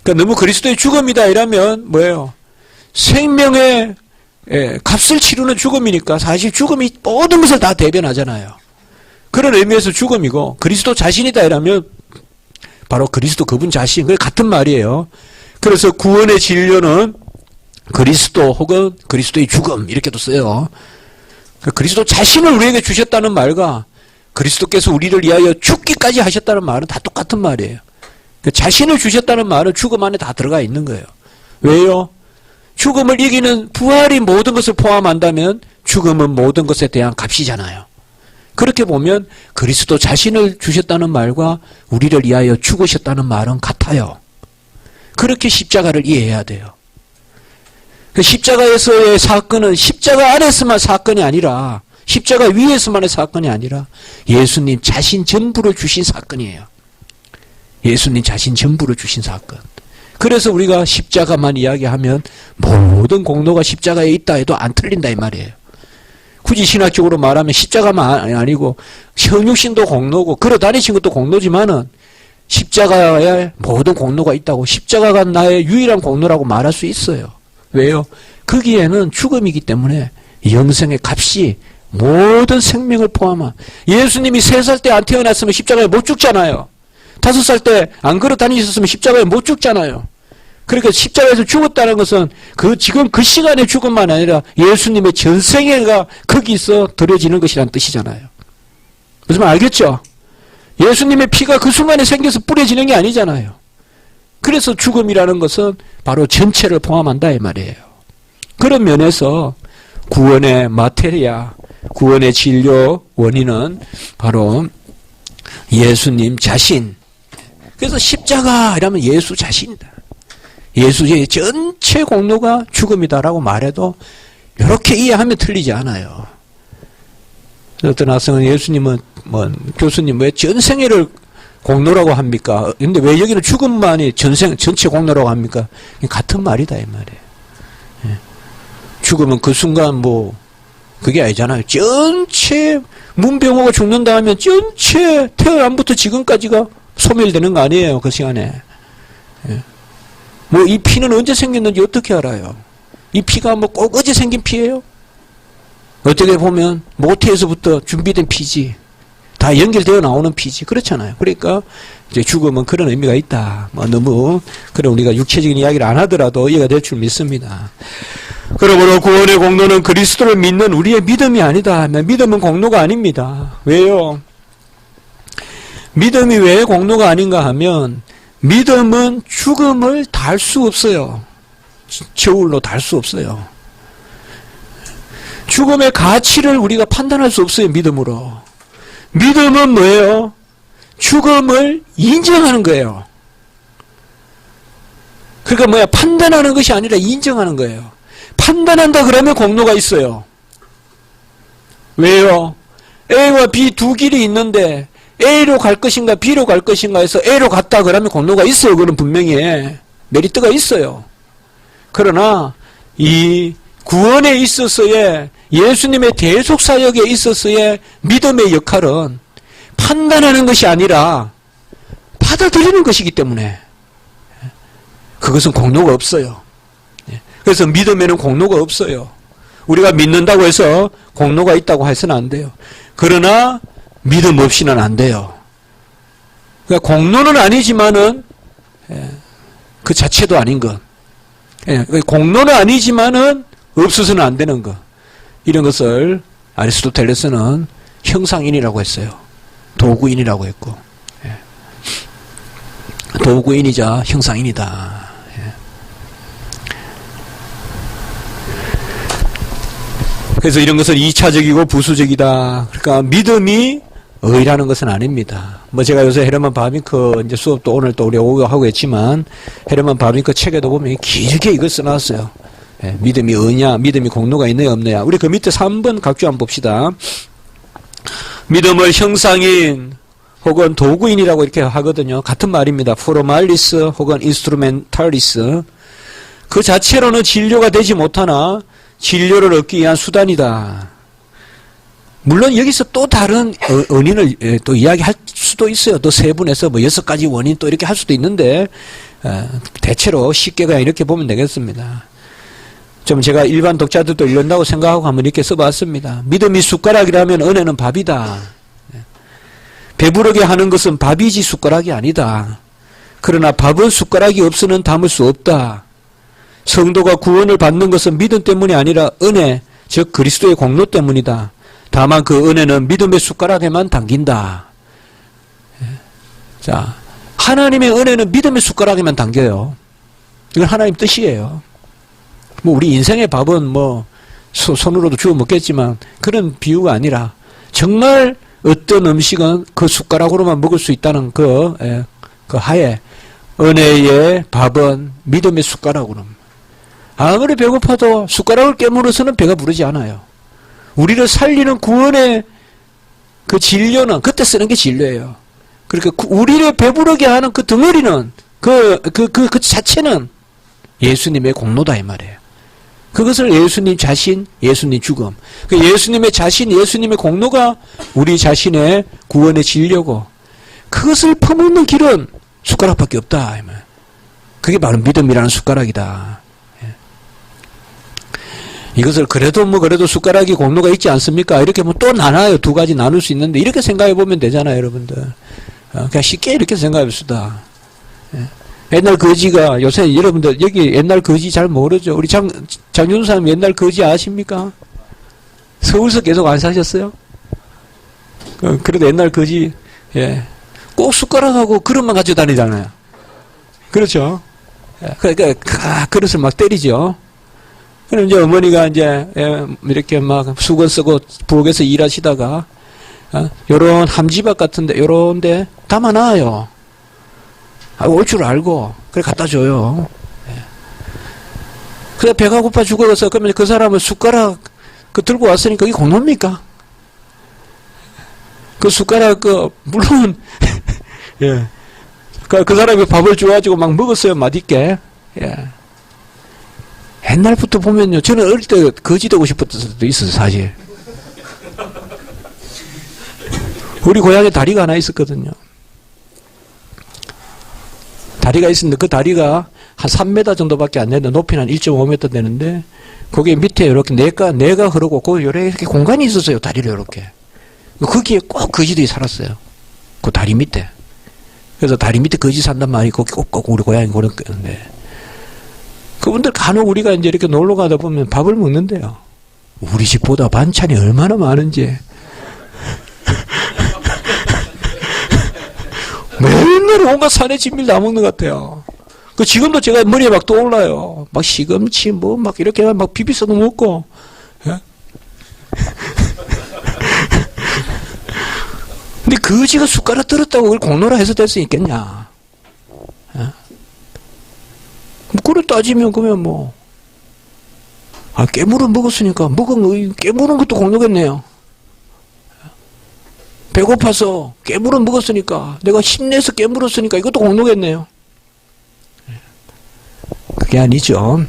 그러니까 너무 그리스도의 죽음이다 이러면 뭐예요? 생명의 값을 치르는 죽음이니까 사실 죽음이 모든 것을 다 대변하잖아요. 그런 의미에서 죽음이고 그리스도 자신이다 이러면 바로 그리스도 그분 자신 그게 같은 말이에요. 그래서 구원의 진료는 그리스도 혹은 그리스도의 죽음 이렇게도 써요. 그리스도 자신을 우리에게 주셨다는 말과 그리스도께서 우리를 위하여 죽기까지 하셨다는 말은 다 똑같은 말이에요. 자신을 주셨다는 말은 죽음 안에 다 들어가 있는 거예요. 왜요? 죽음을 이기는 부활이 모든 것을 포함한다면 죽음은 모든 것에 대한 값이잖아요. 그렇게 보면 그리스도 자신을 주셨다는 말과 우리를 위하여 죽으셨다는 말은 같아요. 그렇게 십자가를 이해해야 돼요. 그 십자가에서의 사건은 십자가 안에서만 사건이 아니라 십자가 위에서만의 사건이 아니라 예수님 자신 전부를 주신 사건이에요. 예수님 자신 전부를 주신 사건. 그래서 우리가 십자가만 이야기하면 모든 공로가 십자가에 있다 해도 안 틀린다 이 말이에요. 굳이 신학적으로 말하면 십자가만 아니고 현육신도 공로고 걸어 다니신 것도 공로지만은 십자가에 모든 공로가 있다고 십자가가 나의 유일한 공로라고 말할 수 있어요. 왜요? 거기에는 죽음이기 때문에 영생의 값이 모든 생명을 포함한 예수님이 3살 때 안 태어났으면 십자가에 못 죽잖아요. 5살 때 안 걸어 다니셨으면 십자가에 못 죽잖아요. 그러니까 십자가에서 죽었다는 것은 지금 그 시간의 죽음만 아니라 예수님의 전생애가 거기서 드려지는 것이라는 뜻이잖아요. 무슨 말 알겠죠? 예수님의 피가 그 순간에 생겨서 뿌려지는 게 아니잖아요. 그래서 죽음이라는 것은 바로 전체를 포함한다 이 말이에요. 그런 면에서 구원의 마테리아, 구원의 진료 원인은 바로 예수님 자신. 그래서 십자가 이라면 예수 자신이다. 예수의 전체 공로가 죽음이다라고 말해도 이렇게 이해하면 틀리지 않아요. 어떤 학생은 예수님은 교수님 왜 전생애를 공로라고 합니까? 근데 왜 여기는 죽음만이 전체 공로라고 합니까? 같은 말이다 이 말이에요. 죽음은 그 순간 그게 아니잖아요. 전체 문병호가 죽는다 하면 전체 태어남부터 지금까지가 소멸되는 거 아니에요. 그 시간에. 이 피는 언제 생겼는지 어떻게 알아요? 이 피가 꼭 어제 생긴 피예요? 어떻게 보면 모태에서부터 준비된 피지. 다 연결되어 나오는 피지. 그렇잖아요. 그러니까 이제 죽음은 그런 의미가 있다. 너무 그런 우리가 육체적인 이야기를 안 하더라도 이해가 될 줄 믿습니다. 그러므로 구원의 공로는 그리스도를 믿는 우리의 믿음이 아니다. 믿음은 공로가 아닙니다. 왜요? 믿음이 왜 공로가 아닌가 하면 믿음은 죽음을 달 수 없어요. 저울로 달 수 없어요. 죽음의 가치를 우리가 판단할 수 없어요. 믿음으로. 믿음은 뭐예요? 죽음을 인정하는 거예요. 그러니까 뭐야? 판단하는 것이 아니라 인정하는 거예요. 판단한다 그러면 공로가 있어요. 왜요? A와 B 두 길이 있는데 A로 갈 것인가 B로 갈 것인가 해서 A로 갔다 그러면 공로가 있어요. 그건 분명히 메리트가 있어요. 그러나 이 구원에 있어서의 예수님의 대속사역에 있어서의 믿음의 역할은 판단하는 것이 아니라 받아들이는 것이기 때문에 그것은 공로가 없어요. 그래서 믿음에는 공로가 없어요. 우리가 믿는다고 해서 공로가 있다고 해서는 안 돼요. 그러나 믿음 없이는 안 돼요. 그러니까 공로는 아니지만은 그 자체도 아닌 것. 공로는 아니지만은 없어서는 안 되는 것. 이런 것을 아리스토텔레스는 형상인이라고 했어요. 도구인이라고 했고. 도구인이자 형상인이다. 그래서 이런 것은 2차적이고 부수적이다. 그러니까 믿음이 의라는 것은 아닙니다. 뭐 제가 요새 헤르만 바빙크 이제 수업도 오늘 또 우리 오고 하고 했지만 헤르만 바빙크 책에도 보면 길게 이걸 써놨어요. 믿음이 의냐, 믿음이 공로가 있느냐 없느냐. 우리 그 밑에 3번 각주 한번 봅시다. 믿음을 형상인 혹은 도구인이라고 이렇게 하거든요. 같은 말입니다. 포로말리스 혹은 인스트루멘탈리스. 그 자체로는 진료가 되지 못하나 진료를 얻기 위한 수단이다. 물론 여기서 또 다른 원인을 또 이야기할 수도 있어요. 또 세분해서 뭐 6가지 원인 또 이렇게 할 수도 있는데 대체로 쉽게 그냥 이렇게 보면 되겠습니다. 좀 제가 일반 독자들도 읽는다고 생각하고 한번 이렇게 써봤습니다. 믿음이 숟가락이라면 은혜는 밥이다. 배부르게 하는 것은 밥이지 숟가락이 아니다. 그러나 밥은 숟가락이 없이는 담을 수 없다. 성도가 구원을 받는 것은 믿음 때문이 아니라 은혜, 즉 그리스도의 공로 때문이다. 다만 그 은혜는 믿음의 숟가락에만 담긴다. 자, 하나님의 은혜는 믿음의 숟가락에만 담겨요. 이건 하나님 뜻이에요. 뭐 우리 인생의 밥은 뭐 손으로도 주워 먹겠지만 그런 비유가 아니라 정말 어떤 음식은 그 숟가락으로만 먹을 수 있다는 그 하에 은혜의 밥은 믿음의 숟가락으로. 아무리 배고파도 숟가락을 깨물어서는 배가 부르지 않아요. 우리를 살리는 구원의 그 진료는 그때 쓰는 게 진료예요. 그러니까 우리를 배부르게 하는 그 덩어리는 그 자체는 예수님의 공로다 이 말이에요. 그것을 예수님 자신, 예수님 죽음. 그 예수님의 자신, 예수님의 공로가 우리 자신의 구원의 진료고 그것을 퍼먹는 길은 숟가락밖에 없다. 그게 바로 믿음이라는 숟가락이다. 이것을 그래도 숟가락이 공로가 있지 않습니까? 이렇게 뭐 또 나눠요. 두 가지 나눌 수 있는데 이렇게 생각해 보면 되잖아요, 여러분들. 그냥 쉽게 이렇게 생각해 봅시다. 옛날 거지가 요새 여러분들 여기 옛날 거지 잘 모르죠? 우리 장윤사님 옛날 거지 아십니까? 서울서 계속 안 사셨어요? 그래도 옛날 거지 꼭 숟가락하고 그릇만 가지고 다니잖아요. 그렇죠? 그러니까 그릇을 막 때리죠. 그럼 이제 어머니가 이제 이렇게 막 수건 쓰고 부엌에서 일하시다가 요런 함지박 같은데 요런데 담아놔요. 올 줄 알고 그래 갖다 줘요. 그래 배가 고파 죽어서 그러면 그 사람은 숟가락 그 들고 왔으니까 그게 공로입니까? 그 숟가락 물론 그 사람이 밥을 줘가지고 막 먹었어요 맛있게. 옛날부터 보면요. 저는 어릴 때 거지 되고 싶었을 수도 있어요, 사실. 우리 고향에 다리가 하나 있었거든요. 다리가 있었는데 그 다리가 한 3m 정도밖에 안 되는데 높이는 한 1.5m 되는데 거기 밑에 이렇게 내가 흐르고 거기 이렇게 공간이 있었어요, 다리를 이렇게. 거기에 꼭 거지들이 살았어요. 그 다리 밑에. 그래서 다리 밑에 거지 산단 말이 거기 꼭 우리 고향이 그랬는데. 그분들 간혹 우리가 이제 이렇게 놀러 가다 보면 밥을 먹는데요. 우리 집보다 반찬이 얼마나 많은지. 맨날 온갖 산의 진미를 다 먹는 것 같아요. 지금도 제가 머리에 막 떠올라요. 막 시금치 막 이렇게 막 비비서도 먹고. 근데 거지가 숟가락 들었다고 그걸 공로라 해서 될 수 있겠냐? 뭐 그걸 따지면 그러면 뭐 깨물은 먹었으니까 깨물은 것도 공로겠네요. 배고파서 깨물은 먹었으니까 내가 힘내서 깨물었으니까 이것도 공로겠네요. 그게 아니죠.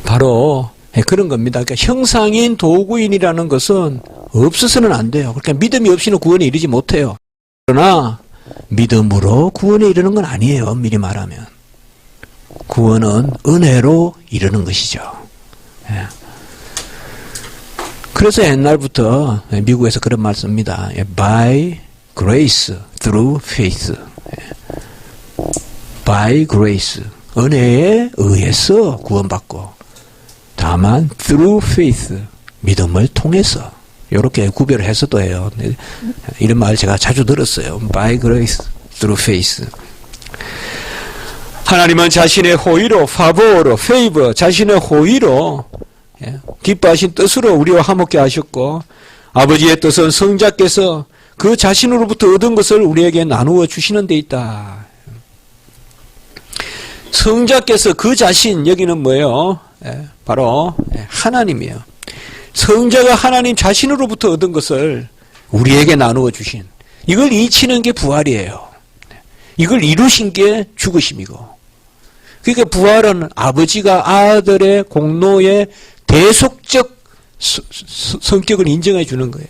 바로 그런 겁니다. 그러니까 형상인 도구인이라는 것은 없어서는 안 돼요. 그러니까 믿음이 없이는 구원에 이르지 못해요. 그러나 믿음으로 구원에 이르는 건 아니에요. 미리 말하면. 구원은 은혜로 이르는 것이죠. 그래서 옛날부터 미국에서 그런 말 씁니다. By grace through faith. By grace. 은혜에 의해서 구원받고 다만 through faith. 믿음을 통해서. 이렇게 구별을 해서도 해요. 이런 말 제가 자주 들었어요. By grace through faith. 하나님은 자신의 호의로, favor, favor, 자신의 호의로 기뻐하신 뜻으로 우리와 화목케 하셨고 아버지의 뜻은 성자께서 그 자신으로부터 얻은 것을 우리에게 나누어 주시는 데 있다. 성자께서 그 자신, 여기는 뭐예요? 바로 하나님이에요. 성자가 하나님 자신으로부터 얻은 것을 우리에게 나누어 주신, 이걸 이치는 게 부활이에요. 이걸 이루신 게 죽으심이고, 그러니까 부활은 아버지가 아들의 공로의 대속적 성격을 인정해 주는 거예요.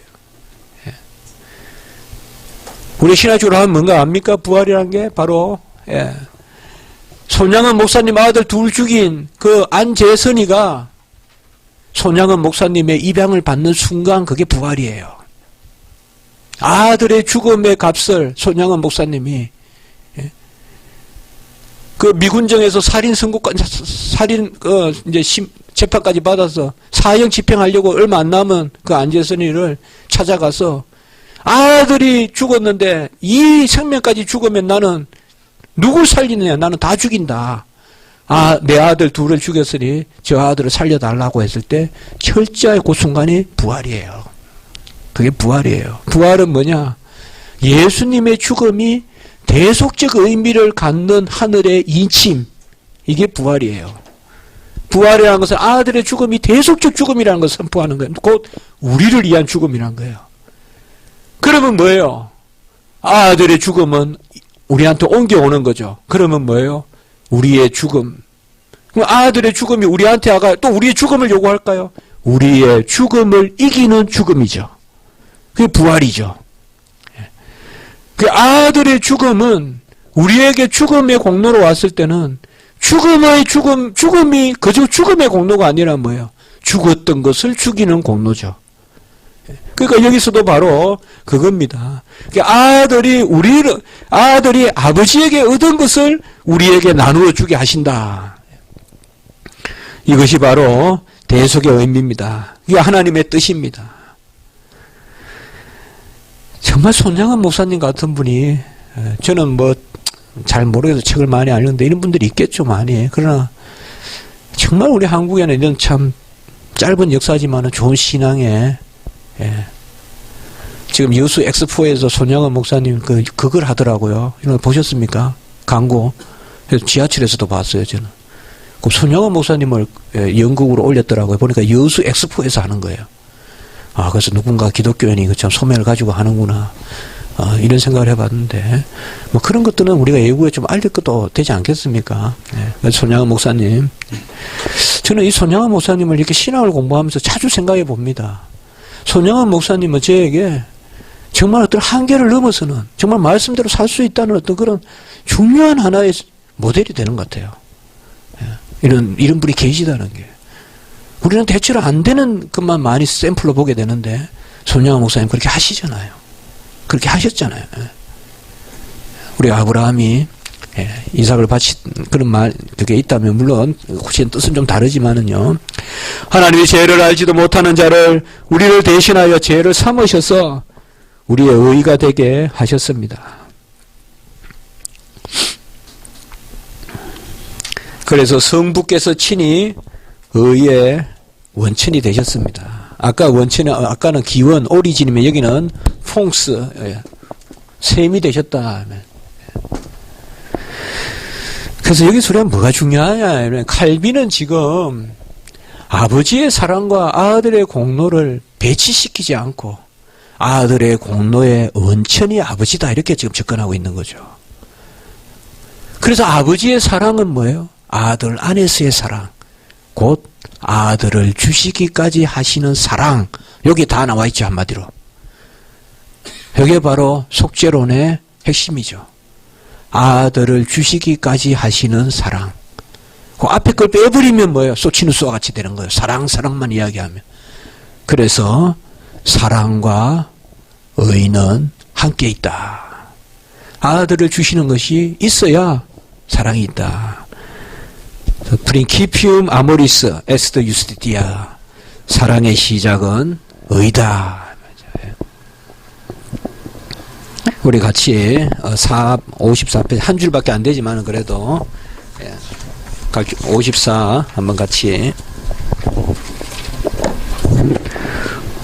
우리 신학적으로 하면 뭔가 압니까? 부활이라는 게 바로 손양은 목사님 아들 둘 죽인 그 안재선이가 손양은 목사님의 입양을 받는 순간 그게 부활이에요. 아들의 죽음의 값을 손양은 목사님이 그 미군정에서 살인 선고까지 이제 재판까지 받아서 사형 집행하려고 얼마 안 남은 그 안재선이를 찾아가서 아들이 죽었는데 이 생명까지 죽으면 나는 누굴 살리느냐? 나는 다 죽인다. 내 아들 둘을 죽였으니 저 아들을 살려달라고 했을 때 철저히 그 순간이 부활이에요. 그게 부활이에요. 부활은 뭐냐? 예수님의 죽음이 대속적 의미를 갖는 하늘의 인침, 이게 부활이에요. 부활이라는 것은 아들의 죽음이 대속적 죽음이라는 것을 선포하는 거예요. 곧 우리를 위한 죽음이라는 거예요. 그러면 뭐예요? 아들의 죽음은 우리한테 옮겨오는 거죠. 그러면 뭐예요? 우리의 죽음. 그럼 아들의 죽음이 우리한테 와가 또 우리의 죽음을 요구할까요? 우리의 죽음을 이기는 죽음이죠. 그게 부활이죠. 그 아들의 죽음은 우리에게 죽음의 공로로 왔을 때는 죽음이 그저 죽음의 공로가 아니라 뭐예요? 죽었던 것을 죽이는 공로죠. 그러니까 여기서도 바로 그겁니다. 아들이 아버지에게 얻은 것을 우리에게 나누어 주게 하신다. 이것이 바로 대속의 의미입니다. 이게 하나님의 뜻입니다. 정말 손양은 목사님 같은 분이, 저는 뭐 잘 모르겠어요. 책을 많이 안 읽는데 이런 분들이 있겠죠, 많이. 그러나 정말 우리 한국에는 이런 참 짧은 역사지만은 좋은 신앙에, 지금 여수 엑스포에서 손양은 목사님 그걸 하더라고요. 이런 거 보셨습니까? 광고. 그래서 지하철에서도 봤어요, 저는. 그 손양은 목사님을 연극으로 올렸더라고요. 보니까 여수 엑스포에서 하는 거예요. 그래서 누군가 기독교인이 참 소명을 가지고 하는구나. 이런 생각을 해봤는데, 뭐 그런 것들은 우리가 외국에 좀 알릴 것도 되지 않겠습니까? 손양은 목사님. 저는 이 손양은 목사님을 이렇게 신학을 공부하면서 자주 생각해 봅니다. 손양은 목사님은 저에게 정말 어떤 한계를 넘어서는, 정말 말씀대로 살 수 있다는 어떤 그런 중요한 하나의 모델이 되는 것 같아요. 이런 분이 계시다는 게. 우리는 대체로 안 되는 것만 많이 샘플로 보게 되는데, 손양은 목사님 그렇게 하시잖아요. 그렇게 하셨잖아요. 우리 아브라함이 이삭을 바친 그런 말, 그게 있다면, 물론 혹시 뜻은 좀 다르지만은요, 하나님이 죄를 알지도 못하는 자를 우리를 대신하여 죄를 삼으셔서 우리의 의가 되게 하셨습니다. 그래서 성부께서 친히 의의 원천이 되셨습니다. 아까는 기원, 오리진이면 여기는 퐁스, 셈이 되셨다. 그래서 여기서 우리가 뭐가 중요하냐. 칼빈은 지금 아버지의 사랑과 아들의 공로를 배치시키지 않고 아들의 공로의 원천이 아버지다 이렇게 지금 접근하고 있는 거죠. 그래서 아버지의 사랑은 뭐예요? 아들 안에서의 사랑, 곧 아들을 주시기까지 하시는 사랑. 여기 다 나와 있죠, 한마디로. 이게 바로 속죄론의 핵심이죠. 아들을 주시기까지 하시는 사랑. 그 앞에 걸 빼버리면 뭐예요? 소치누스와 같이 되는 거예요. 사랑만 이야기하면. 그래서 사랑과 의는 함께 있다. 아들을 주시는 것이 있어야 사랑이 있다. 프린키피움 아모리스 에스더 유스티티아. 사랑의 시작은 의다. 우리 같이 54페이지 한 줄밖에 안 되지만 그래도 54 한번 같이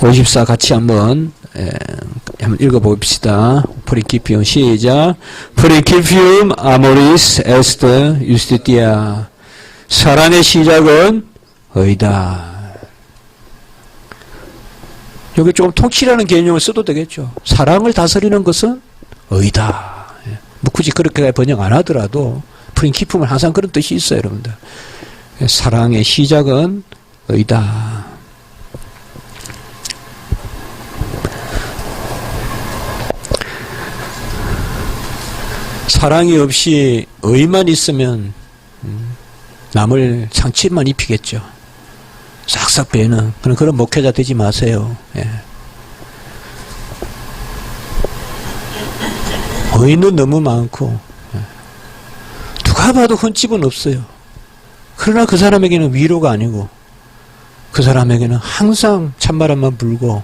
54 같이 한번 읽어봅시다. 프린키피움 시작. 프린키피움 아모리스 에스터 유스티티아. 사랑의 시작은 의다. 여기 조금 통치라는 개념을 써도 되겠죠. 사랑을 다스리는 것은 의다. 뭐 굳이 그렇게 번역 안 하더라도 프린키피움은 항상 그런 뜻이 있어요, 여러분들. 사랑의 시작은 의다. 사랑이 없이 의만 있으면 남을 상처만 입히겠죠. 싹싹 베는 그런 목회자 되지 마세요. 예. 의는 너무 많고 누가 봐도 흠집은 없어요. 그러나 그 사람에게는 위로가 아니고 그 사람에게는 항상 찬바람만 불고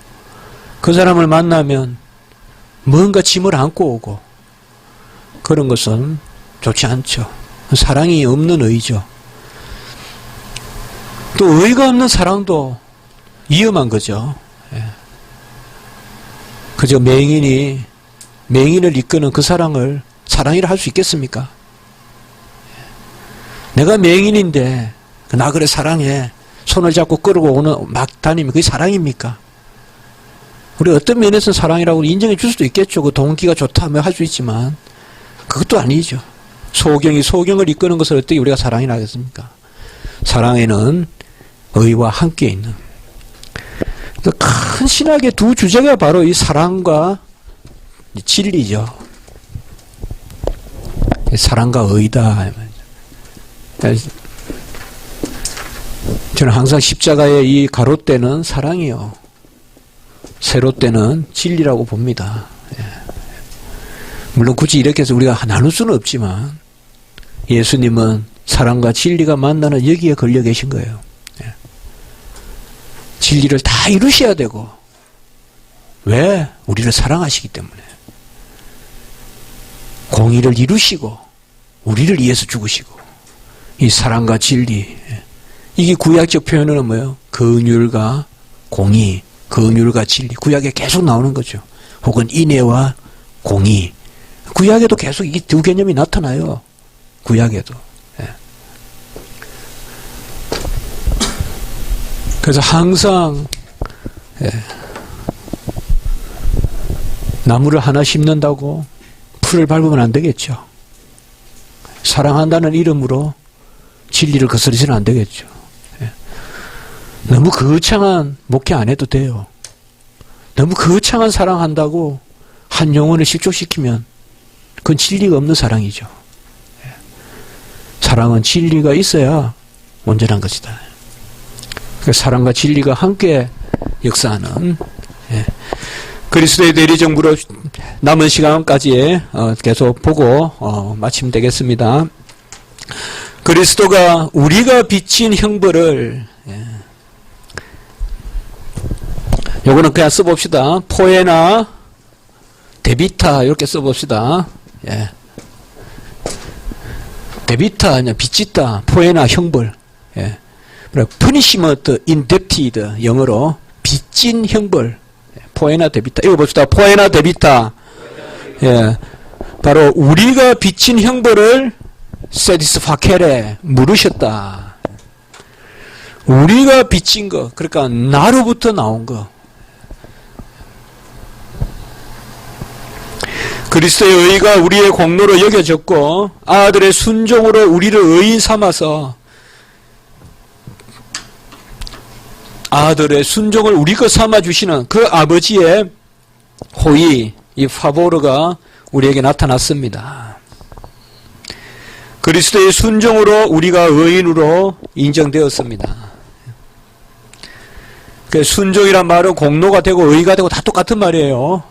그 사람을 만나면 뭔가 짐을 안고 오고 그런 것은 좋지 않죠. 사랑이 없는 의죠. 또 의가 없는 사랑도 위험한 거죠. 그저 맹인을 이끄는 그 사랑이라 할 수 있겠습니까? 내가 맹인인데 나 그래 사랑해 손을 잡고 끌고 오는 막 다니면 그게 사랑입니까? 우리 어떤 면에서는 사랑이라고 인정해 줄 수도 있겠죠. 그 동기가 좋다 할 수 있지만 그것도 아니죠. 소경을 이끄는 것을 어떻게 우리가 사랑이라 하겠습니까? 사랑에는 의와 함께 있는 큰 신학의 두 주제가 바로 이 사랑과 진리죠. 사랑과 의다. 저는 항상 십자가의 이 가로대는 사랑이요. 세로대는 진리라고 봅니다. 물론 굳이 이렇게 해서 우리가 나눌 수는 없지만 예수님은 사랑과 진리가 만나는 여기에 걸려 계신 거예요. 진리를 다 이루셔야 되고 왜? 우리를 사랑하시기 때문에 공의를 이루시고 우리를 위해서 죽으시고 이 사랑과 진리 이게 구약적 표현은 뭐예요? 긍휼과 공의, 긍휼과 진리 구약에 계속 나오는 거죠. 혹은 인애와 공의 구약에도 계속 이 두 개념이 나타나요. 구약에도. 그래서 항상 나무를 하나 심는다고 풀을 밟으면 안 되겠죠. 사랑한다는 이름으로 진리를 거스르지는 안 되겠죠. 너무 거창한 목회 안 해도 돼요. 너무 거창한 사랑한다고 한 영혼을 실족시키면 그건 진리가 없는 사랑이죠. 사랑은 진리가 있어야 온전한 것이다. 사랑과 진리가 함께 역사하는 그리스도의 대리정부로 남은 시간까지 계속 보고 마치면 되겠습니다. 그리스도가 우리가 비친 형벌을 요거는 그냥 써봅시다. 포에나 데비타 이렇게 써봅시다. 데비타 그냥 빚짓다. 포에나 형벌. punishment indebted 영어로 빚진 형벌. 포에나 데비타. 이거 봅시다. 포에나 데비타. 예. 바로 우리가 빚진 형벌을 세디스파케레 물으셨다. 우리가 빚진 거, 그러니까 나로부터 나온 거. 그리스도의 의가 우리의 공로로 여겨졌고 아들의 순종으로 우리를 의인 삼아서 아들의 순종을 우리 것 삼아주시는 그 아버지의 호의, 이 파보르가 우리에게 나타났습니다. 그리스도의 순종으로 우리가 의인으로 인정되었습니다. 그 순종이란 말은 공로가 되고 의가 되고 다 똑같은 말이에요.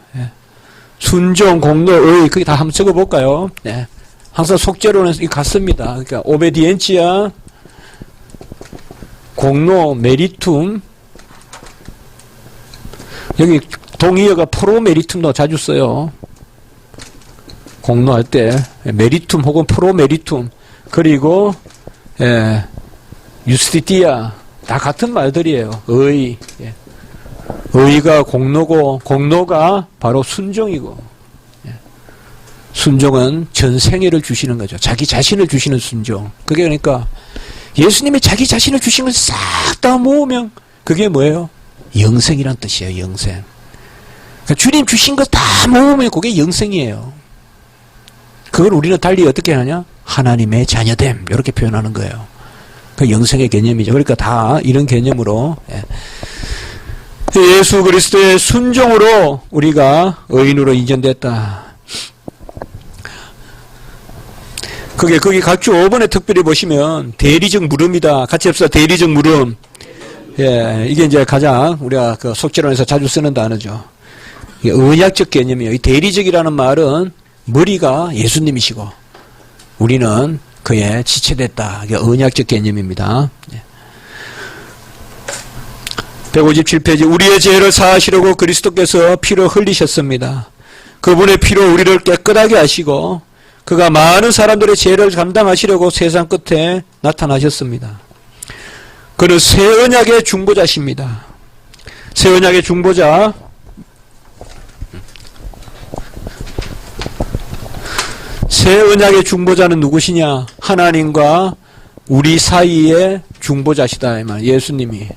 순종, 공로, 의, 그게 다 한번 적어볼까요? 네. 항상 속죄로는 같습니다. 그러니까 오베디엔치아, 공로, 메리툼. 여기 동의어가 프로메리툼도 자주 써요. 공로할 때 메리툼 혹은 프로메리툼, 그리고 유스티티아, 다 같은 말들이에요. 의. 의가 공로고 공로가 바로 순종이고, 순종은 전생애를 주시는 거죠. 자기 자신을 주시는 순종. 그게 그러니까 예수님이 자기 자신을 주신 걸 싹 다 모으면 그게 뭐예요? 영생이란 뜻이에요. 영생. 그러니까 주님 주신 거 다 모으면 그게 영생이에요. 그걸 우리는 달리 어떻게 하냐? 하나님의 자녀됨, 이렇게 표현하는 거예요. 그 영생의 개념이죠. 그러니까 다 이런 개념으로 예수 그리스도의 순종으로 우리가 의인으로 인정됐다. 그게 거기 각주 5번에 특별히 보시면 대리적 물음이다. 같이 합시다. 대리적 물음. 예, 이게 이제 가장 우리가 그 속죄론에서 자주 쓰는 단어죠. 이게 언약적 개념이에요. 이 대리적이라는 말은 머리가 예수님이시고 우리는 그의 지체됐다. 이게 언약적 개념입니다. 157페이지. 우리의 죄를 사하시려고 그리스도께서 피를 흘리셨습니다. 그분의 피로 우리를 깨끗하게 하시고 그가 많은 사람들의 죄를 감당하시려고 세상 끝에 나타나셨습니다. 그는 새 언약의 중보자십니다. 새 언약의 중보자. 새 언약의 중보자는 누구시냐? 하나님과 우리 사이의 중보자시다. 이 말. 예수님이.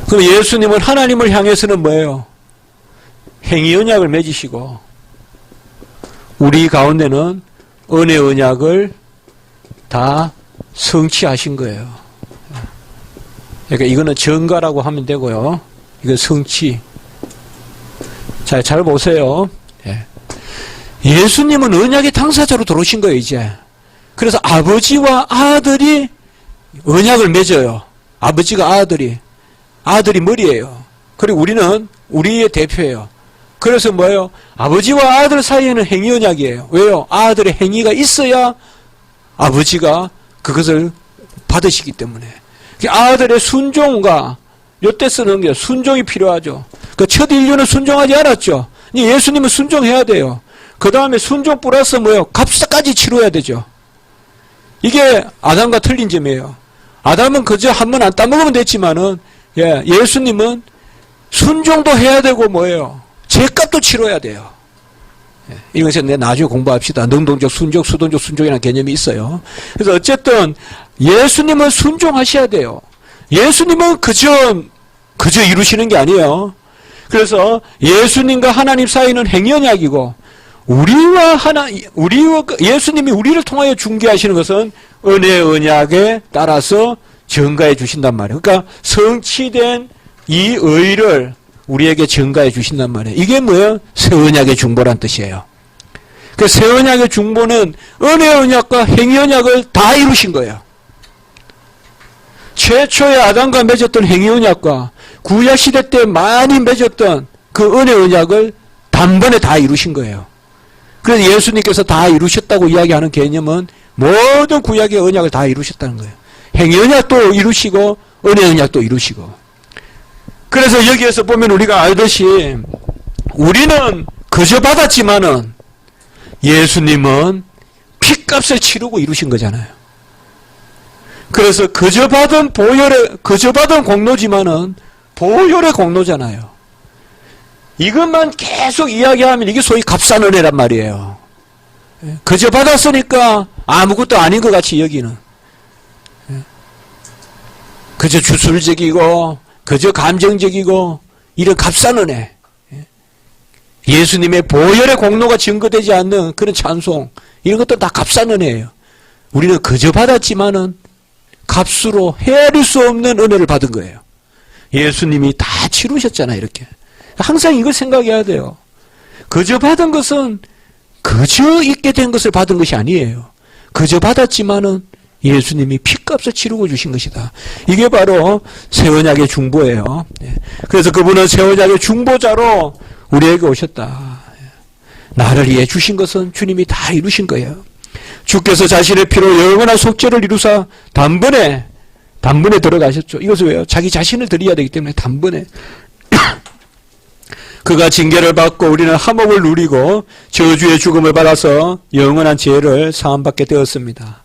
그럼 예수님은 하나님을 향해서는 뭐예요? 행위 언약을 맺으시고 우리 가운데는 은혜 언약을 다 성취하신 거예요. 그러니까 이거는 전가라고 하면 되고요. 이건 성취. 자, 잘 보세요. 예수님은 언약의 당사자로 들어오신 거예요, 이제. 그래서 아버지와 아들이 언약을 맺어요. 아버지가 아들이 머리예요. 그리고 우리는 우리의 대표예요. 그래서 뭐예요? 아버지와 아들 사이에는 행위 언약이에요. 왜요? 아들의 행위가 있어야 아버지가 그것을 받으시기 때문에. 아들의 순종과 요때 쓰는 게 순종이 필요하죠. 그 첫 인류는 순종하지 않았죠. 예수님은 순종해야 돼요. 그 다음에 순종 플러스 뭐예요? 값까지 치러야 되죠. 이게 아담과 틀린 점이에요. 아담은 그저 한 번 안 따먹으면 됐지만은 예수님은 순종도 해야 되고 뭐예요? 죄값도 치러야 돼요. 이것은 나중에 공부합시다. 능동적 순종, 수동적 순종이라는 개념이 있어요. 그래서 어쨌든 예수님은 순종하셔야 돼요. 예수님은 그저 이루시는 게 아니에요. 그래서 예수님과 하나님 사이는 행위 언약이고 우리와 예수님이 우리를 통하여 중개하시는 것은 은혜 언약에 따라서 전가해 주신단 말이에요. 그러니까 성취된 이 의를 우리에게 전가해 주신단 말이에요. 이게 뭐예요? 새 언약의 중보란 뜻이에요. 그 새 언약의 중보는 은혜 언약과 행위 언약을 다 이루신 거예요. 최초의 아담과 맺었던 행위 언약과 구약 시대 때 많이 맺었던 그 은혜 언약을 단번에 다 이루신 거예요. 그래서 예수님께서 다 이루셨다고 이야기하는 개념은 모든 구약의 언약을 다 이루셨다는 거예요. 행위 언약도 이루시고 은혜 언약도 이루시고. 그래서 여기에서 보면 우리가 알듯이 우리는 그저 받았지만은 예수님은 피값을 치르고 이루신 거잖아요. 그래서 그저 받은 공로지만은 보혈의 공로잖아요. 이것만 계속 이야기하면 이게 소위 값싼 은혜란 말이에요. 그저 받았으니까 아무것도 아닌 것 같이 여기는. 그저 주술적이고 그저 감정적이고 이런 값싼 은혜. 예수님의 보혈의 공로가 증거되지 않는 그런 찬송, 이런 것도 다 값싼 은혜예요. 우리는 그저 받았지만은 값으로 헤아릴 수 없는 은혜를 받은 거예요. 예수님이 다 치루셨잖아요, 이렇게. 항상 이걸 생각해야 돼요. 그저 받은 것은 그저 있게 된 것을 받은 것이 아니에요. 그저 받았지만은 예수님이 피값을 치르고 주신 것이다. 이게 바로 새 언약의 중보예요. 그래서 그분은 새 언약의 중보자로 우리에게 오셨다. 나를 위해 주신 것은 주님이 다 이루신 거예요. 주께서 자신의 피로 영원한 속죄를 이루사 단번에 들어가셨죠. 이것은 왜요? 자기 자신을 드려야 되기 때문에 단번에. 그가 징계를 받고 우리는 화목을 누리고 저주의 죽음을 받아서 영원한 죄를 사함받게 되었습니다.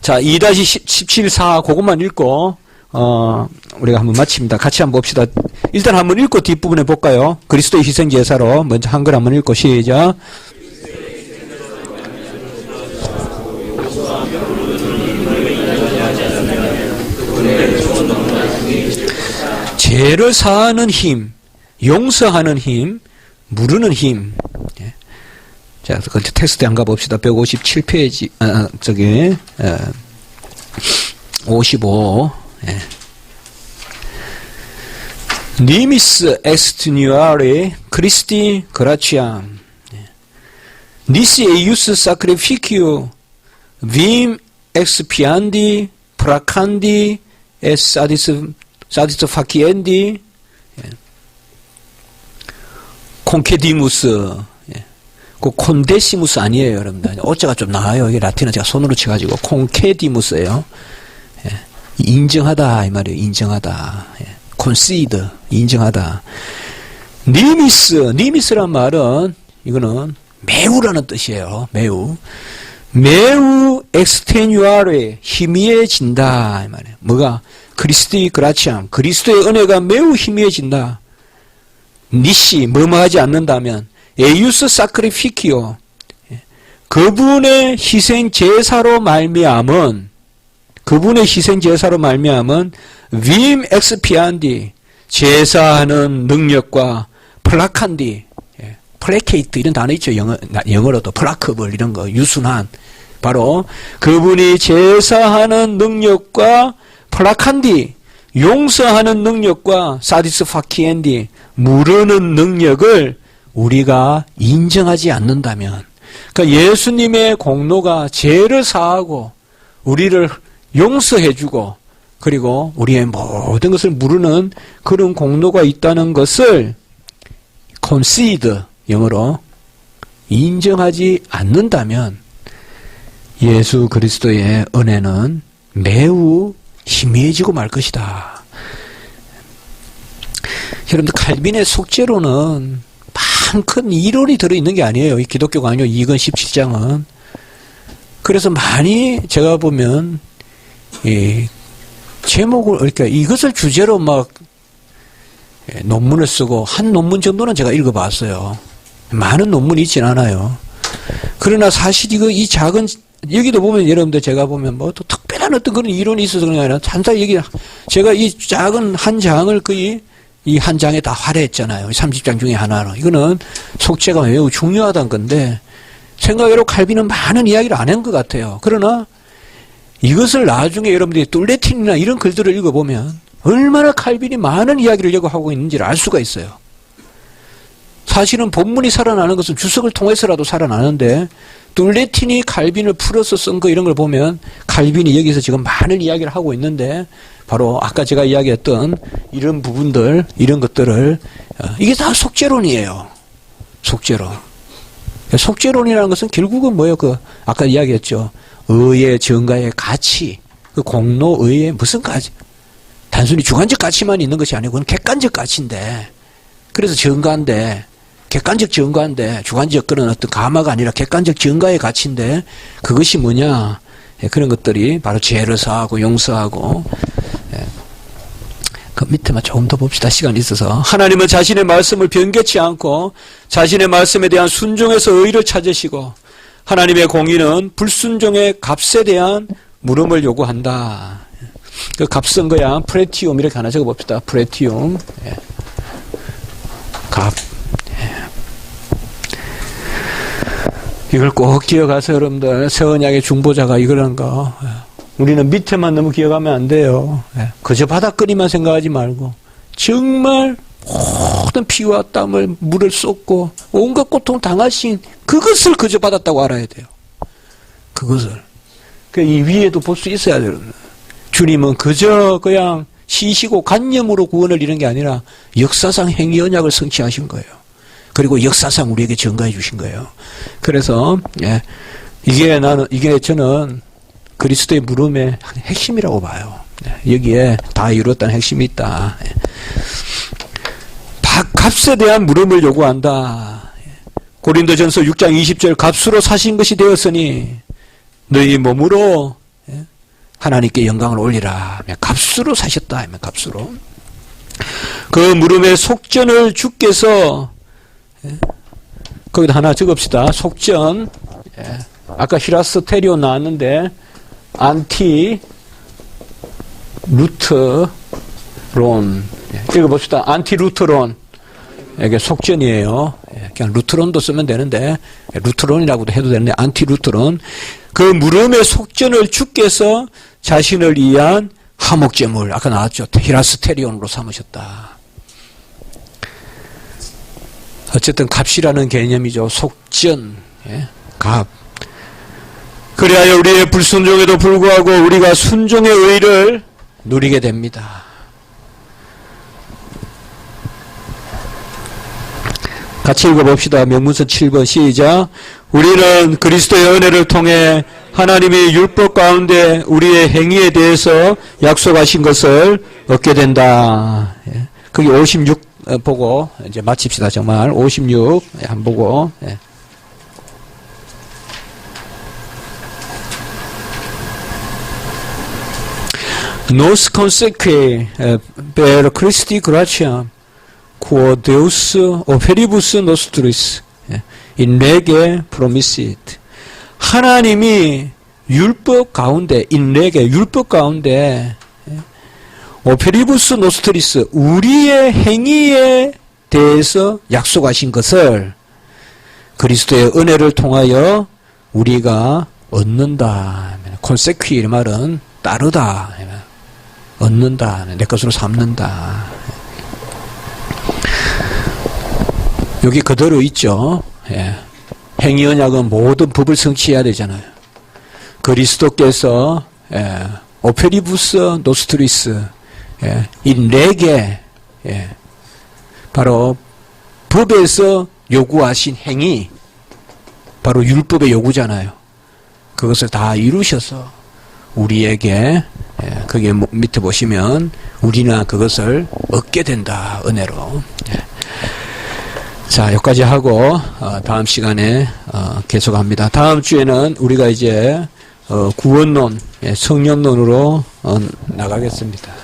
자, 2-17-4 그것만 읽고 우리가 한번 마칩니다. 같이 한번 봅시다. 일단 한번 읽고 뒷부분에 볼까요? 그리스도의 희생제사로 먼저 한글 한번 읽고 시작. 죄를 사하는 힘, 용서하는 힘, 무르는 힘. 자, 그 텍스트 한번 봅시다. 157페이지, 55. 니미스 extenuare Christi gratiam. Nisi eius sacrificio vim expiandi placandi et satisfaciendi concedimus. 그 콘데시무스 아니에요, 여러분들. 어째가 좀 나아요. 이게 라틴어 제가 손으로 쳐가지고 콘케디무스예요. 인정하다 이 말이에요. 인정하다. concede 인정하다. 니미스란 말은 이거는 매우라는 뜻이에요. 매우 extenuare 희미해진다 이 말이에요. 뭐가? 그리스도의 그라치암, 그리스도의 은혜가 매우 희미해진다. 니시 뭐뭐하지 않는다면 에이우스 사크리피키오, 그분의 희생 제사로 말미암은 빔 엑스피안디 제사하는 능력과 플라칸디, 플래케이트 이런 단어 있죠. 영어로도 플라커블 이런 거 유순한, 바로 그분이 제사하는 능력과 플라칸디 용서하는 능력과 사디스파키엔디 무르는 능력을 우리가 인정하지 않는다면, 그러니까 예수님의 공로가 죄를 사하고 우리를 용서해주고 그리고 우리의 모든 것을 무르는 그런 공로가 있다는 것을 concede, 영어로 인정하지 않는다면 예수 그리스도의 은혜는 매우 희미해지고 말 것이다. 여러분들, 칼빈의 속죄로는 큰 이론이 들어있는 게 아니에요. 이 기독교 강요 2권 17장은. 그래서 많이 제가 보면 이 제목을, 그러니까 이것을 주제로 막 논문을 쓰고 한 논문 정도는 제가 읽어봤어요. 많은 논문이 있진 않아요. 그러나 사실 이 작은, 여기도 보면 여러분들 제가 보면 뭐 또 특별한 어떤 그런 이론이 있어서 그런 게 아니라 산사 얘기, 제가 이 작은 한 장을 거의 이 한 장에 다 할애했잖아요. 30장 중에 하나로. 이거는 속죄가 매우 중요하다는 건데, 생각외로 칼빈은 많은 이야기를 안 한 것 같아요. 그러나 이것을 나중에 여러분들이 뚫레틴이나 이런 글들을 읽어보면 얼마나 칼빈이 많은 이야기를 하고 있는지를 알 수가 있어요. 사실은 본문이 살아나는 것은 주석을 통해서라도 살아나는데, 뚫레틴이 칼빈을 풀어서 쓴 거 이런 걸 보면 칼빈이 여기서 지금 많은 이야기를 하고 있는데, 바로 아까 제가 이야기했던 이런 부분들, 이런 것들을, 이게 다 속죄론이에요. 속죄론. 속죄론이라는 것은 결국은 뭐예요? 아까 이야기했죠. 의의, 정가의 가치, 그 공로, 의의 무슨 가치? 단순히 주관적 가치만 있는 것이 아니고, 그건 객관적 가치인데, 그래서 정가인데, 객관적 정가인데, 주관적 그런 어떤 감화가 아니라 객관적 정가의 가치인데, 그것이 뭐냐? 그런 것들이 바로 죄를 사하고 용서하고, 그 밑에만 조금 더 봅시다. 시간이 있어서. 하나님은 자신의 말씀을 변개치 않고 자신의 말씀에 대한 순종에서 의를 찾으시고 하나님의 공의는 불순종의 값에 대한 물음을 요구한다. 그 값은 거야. 프레티움 이렇게 하나 적어봅시다. 프레티움. 예. 값. 예. 이걸 꼭 기억하세요, 여러분들. 새 언약의 중보자가 이거라는 거. 예. 우리는 밑에만 너무 기억하면 안 돼요. 예. 그저 바닥거리만 생각하지 말고 정말 모든 피와 땀을 물을 쏟고 온갖 고통 당하신 그것을 그저 받았다고 알아야 돼요. 그것을. 이 위에도 볼 수 있어야 돼요. 주님은 그저 그냥 시시고 간념으로 구원을 이룬 게 아니라 역사상 행위 언약을 성취하신 거예요. 그리고 역사상 우리에게 증거해 주신 거예요. 그래서 예, 이게 저는 그리스도의 물음의 핵심이라고 봐요. 여기에 다 이루었다는 핵심이 있다. 값에 대한 물음을 요구한다. 고린도전서 6장 20절 값으로 사신 것이 되었으니 너희 몸으로 하나님께 영광을 올리라. 값으로 사셨다. 값으로. 그 물음의 속전을 주께서 거기다 하나 적읍시다. 속전. 아까 히라스테리온 나왔는데 안티 루트론. 읽어봅시다. 안티 루트론. 이게 속전이에요. 그냥 루트론도 쓰면 되는데 루트론이라고도 해도 되는데 안티 루트론. 그 물음의 속전을 주께서 자신을 위한 화목제물 아까 나왔죠. 히라스테리온으로 삼으셨다. 어쨌든 값이라는 개념이죠. 속전. 값. 그리하여 우리의 불순종에도 불구하고 우리가 순종의 의를 누리게 됩니다. 같이 읽어봅시다. 명문서 7번 시작. 우리는 그리스도의 은혜를 통해 하나님이 율법 가운데 우리의 행위에 대해서 약속하신 것을 얻게 된다. 거기 56 보고 이제 마칩시다. 정말 56 한번 보고. Nos conseque per Christi gratia quo Deus operibus nostris in lege promissit. 하나님이 율법 가운데 율법 가운데 오페리부스 노스트리스 우리의 행위에 대해서 약속하신 것을 그리스도의 은혜를 통하여 우리가 얻는다. 콘세퀴 이 말은 따르다. 얻는다. 내 것으로 삼는다. 여기 그대로 있죠. 행위 언약은 모든 법을 성취해야 되잖아요. 그리스도께서 오페리부스 노스트리스 이 네 개 바로 법에서 요구하신 행위 바로 율법의 요구잖아요. 그것을 다 이루셔서 우리에게 거기 밑에 보시면 우리는 그것을 얻게 된다. 은혜로. 자, 여기까지 하고 다음 시간에 계속합니다. 다음 주에는 우리가 이제 구원론, 성령론으로 나가겠습니다.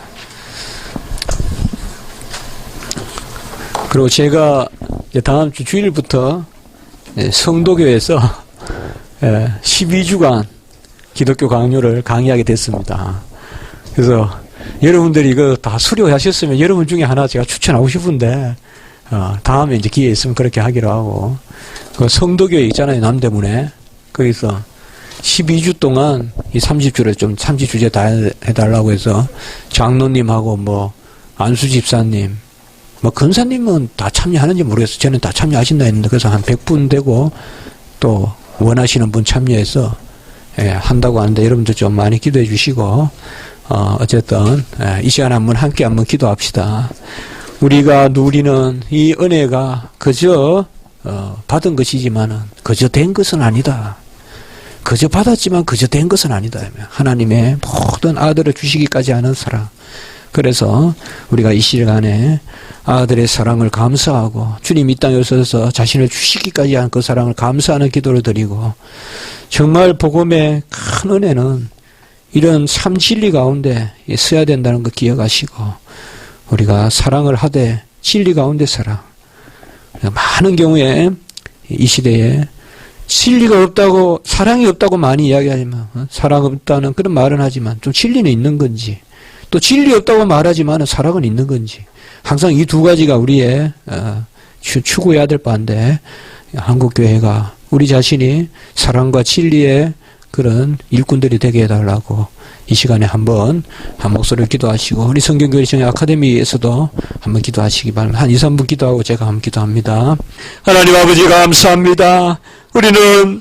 그리고 제가 다음 주 주일부터 성도교에서 12주간 기독교 강요를 강의하게 됐습니다. 그래서 여러분들이 이거 다 수료하셨으면 여러분 중에 하나 제가 추천하고 싶은데 다음에 이제 기회 있으면 그렇게 하기로 하고, 그 성도교회 있잖아요, 남대문에. 거기서 12주 동안 이 30주를 좀 30주제 다 해달라고 해서 장로님하고 뭐 안수 집사님, 뭐 근사님은 다 참여하는지 모르겠어요. 저는 다 참여하신다 했는데 그래서 한 100분 되고 또 원하시는 분 참여해서 한다고 하는데 여러분들 좀 많이 기도해 주시고 어쨌든 이 시간에 한번 기도합시다. 우리가 누리는 이 은혜가 그저 받은 것이지만은 그저 된 것은 아니다. 그저 받았지만 그저 된 것은 아니다. 하나님의 모든 아들을 주시기까지 하는 사랑. 그래서 우리가 이 시간에 아들의 사랑을 감사하고 주님 이 땅에 오셔서 자신을 주시기까지 한 그 사랑을 감사하는 기도를 드리고, 정말 복음의 큰 은혜는 이런 참 진리 가운데 써야 된다는 거 기억하시고, 우리가 사랑을 하되 진리 가운데 살아. 많은 경우에 이 시대에 진리가 없다고, 사랑이 없다고 많이 이야기하지만, 사랑 없다는 그런 말은 하지만 좀 진리는 있는 건지, 또 진리 없다고 말하지만 사랑은 있는 건지, 항상 이 두 가지가 우리의 추구해야 될 바인데, 한국교회가 우리 자신이 사랑과 진리의 그런 일꾼들이 되게 해달라고 이 시간에 한번 한 목소리를 기도하시고, 우리 성경교회 정의 아카데미에서도 한번 기도하시기 바랍니다. 한 2, 3분 기도하고 제가 한번 기도합니다. 하나님 아버지 감사합니다. 우리는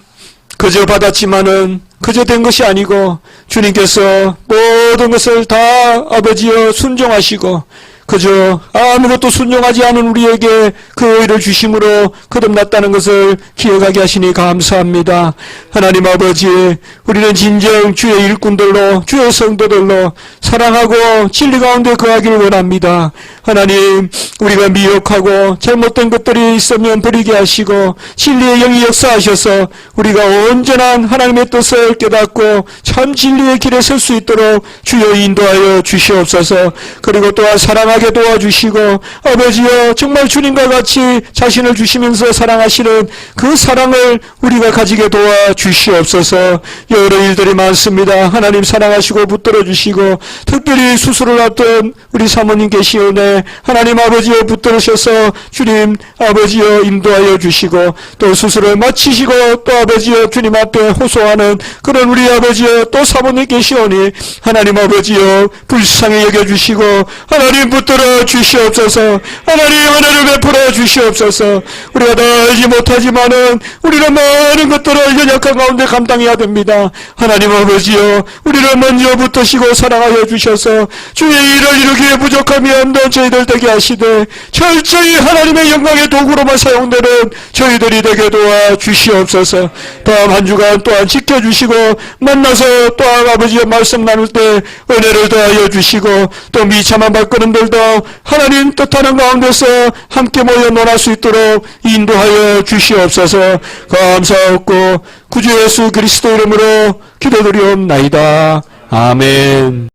그저 받았지만은 그저 된 것이 아니고 주님께서 모든 것을 다 아버지여 순종하시고 그저 아무것도 순종하지 않은 우리에게 그 의를 주심으로 거듭났다는 것을 기억하게 하시니 감사합니다. 하나님 아버지, 우리는 진정 주의 일꾼들로, 주의 성도들로 사랑하고 진리 가운데 거하기를 원합니다. 하나님, 우리가 미혹하고 잘못된 것들이 있으면 버리게 하시고 진리의 영이 역사하셔서 우리가 온전한 하나님의 뜻을 깨닫고 참 진리의 길에 설 수 있도록 주여 인도하여 주시옵소서. 그리고 또한 사랑하게 도와주시고 아버지여, 정말 주님과 같이 자신을 주시면서 사랑하시는 그 사랑을 우리가 가지게 도와주시옵소서. 여러 일들이 많습니다. 하나님 사랑하시고 붙들어 주시고, 특별히 수술을 앞둔 우리 사모님 계시오네. 하나님 아버지여 붙들으셔서 주님 아버지여 인도하여 주시고, 또 수술을 마치시고 또 아버지여 주님 앞에 호소하는 그런 우리 아버지여 또 사모님 계시오니 하나님 아버지여 불쌍히 여겨주시고 하나님 붙들어 주시옵소서. 하나님 은혜를 베풀어 주시옵소서. 우리가 다 알지 못하지만은 우리는 많은 것들을 연약한 가운데 감당해야 됩니다. 하나님 아버지여, 우리를 먼저 붙드시고 사랑하여 주셔서 주의 일을 이루기에 부족함이 없는 저희들 되게 하시되 철저히 하나님의 영광의 도구로만 사용되는 저희들이 되게 도와 주시옵소서. 다음 한 주간 또한 지켜주시고 만나서 또한 아버지의 말씀 나눌 때 은혜를 더하여 주시고, 또 미참한 발걸음들도 하나님 뜻하는 가운데서 함께 모여 논할 수 있도록 인도하여 주시옵소서. 감사하옵고 구주 예수 그리스도 이름으로 기도드리옵나이다. 아멘.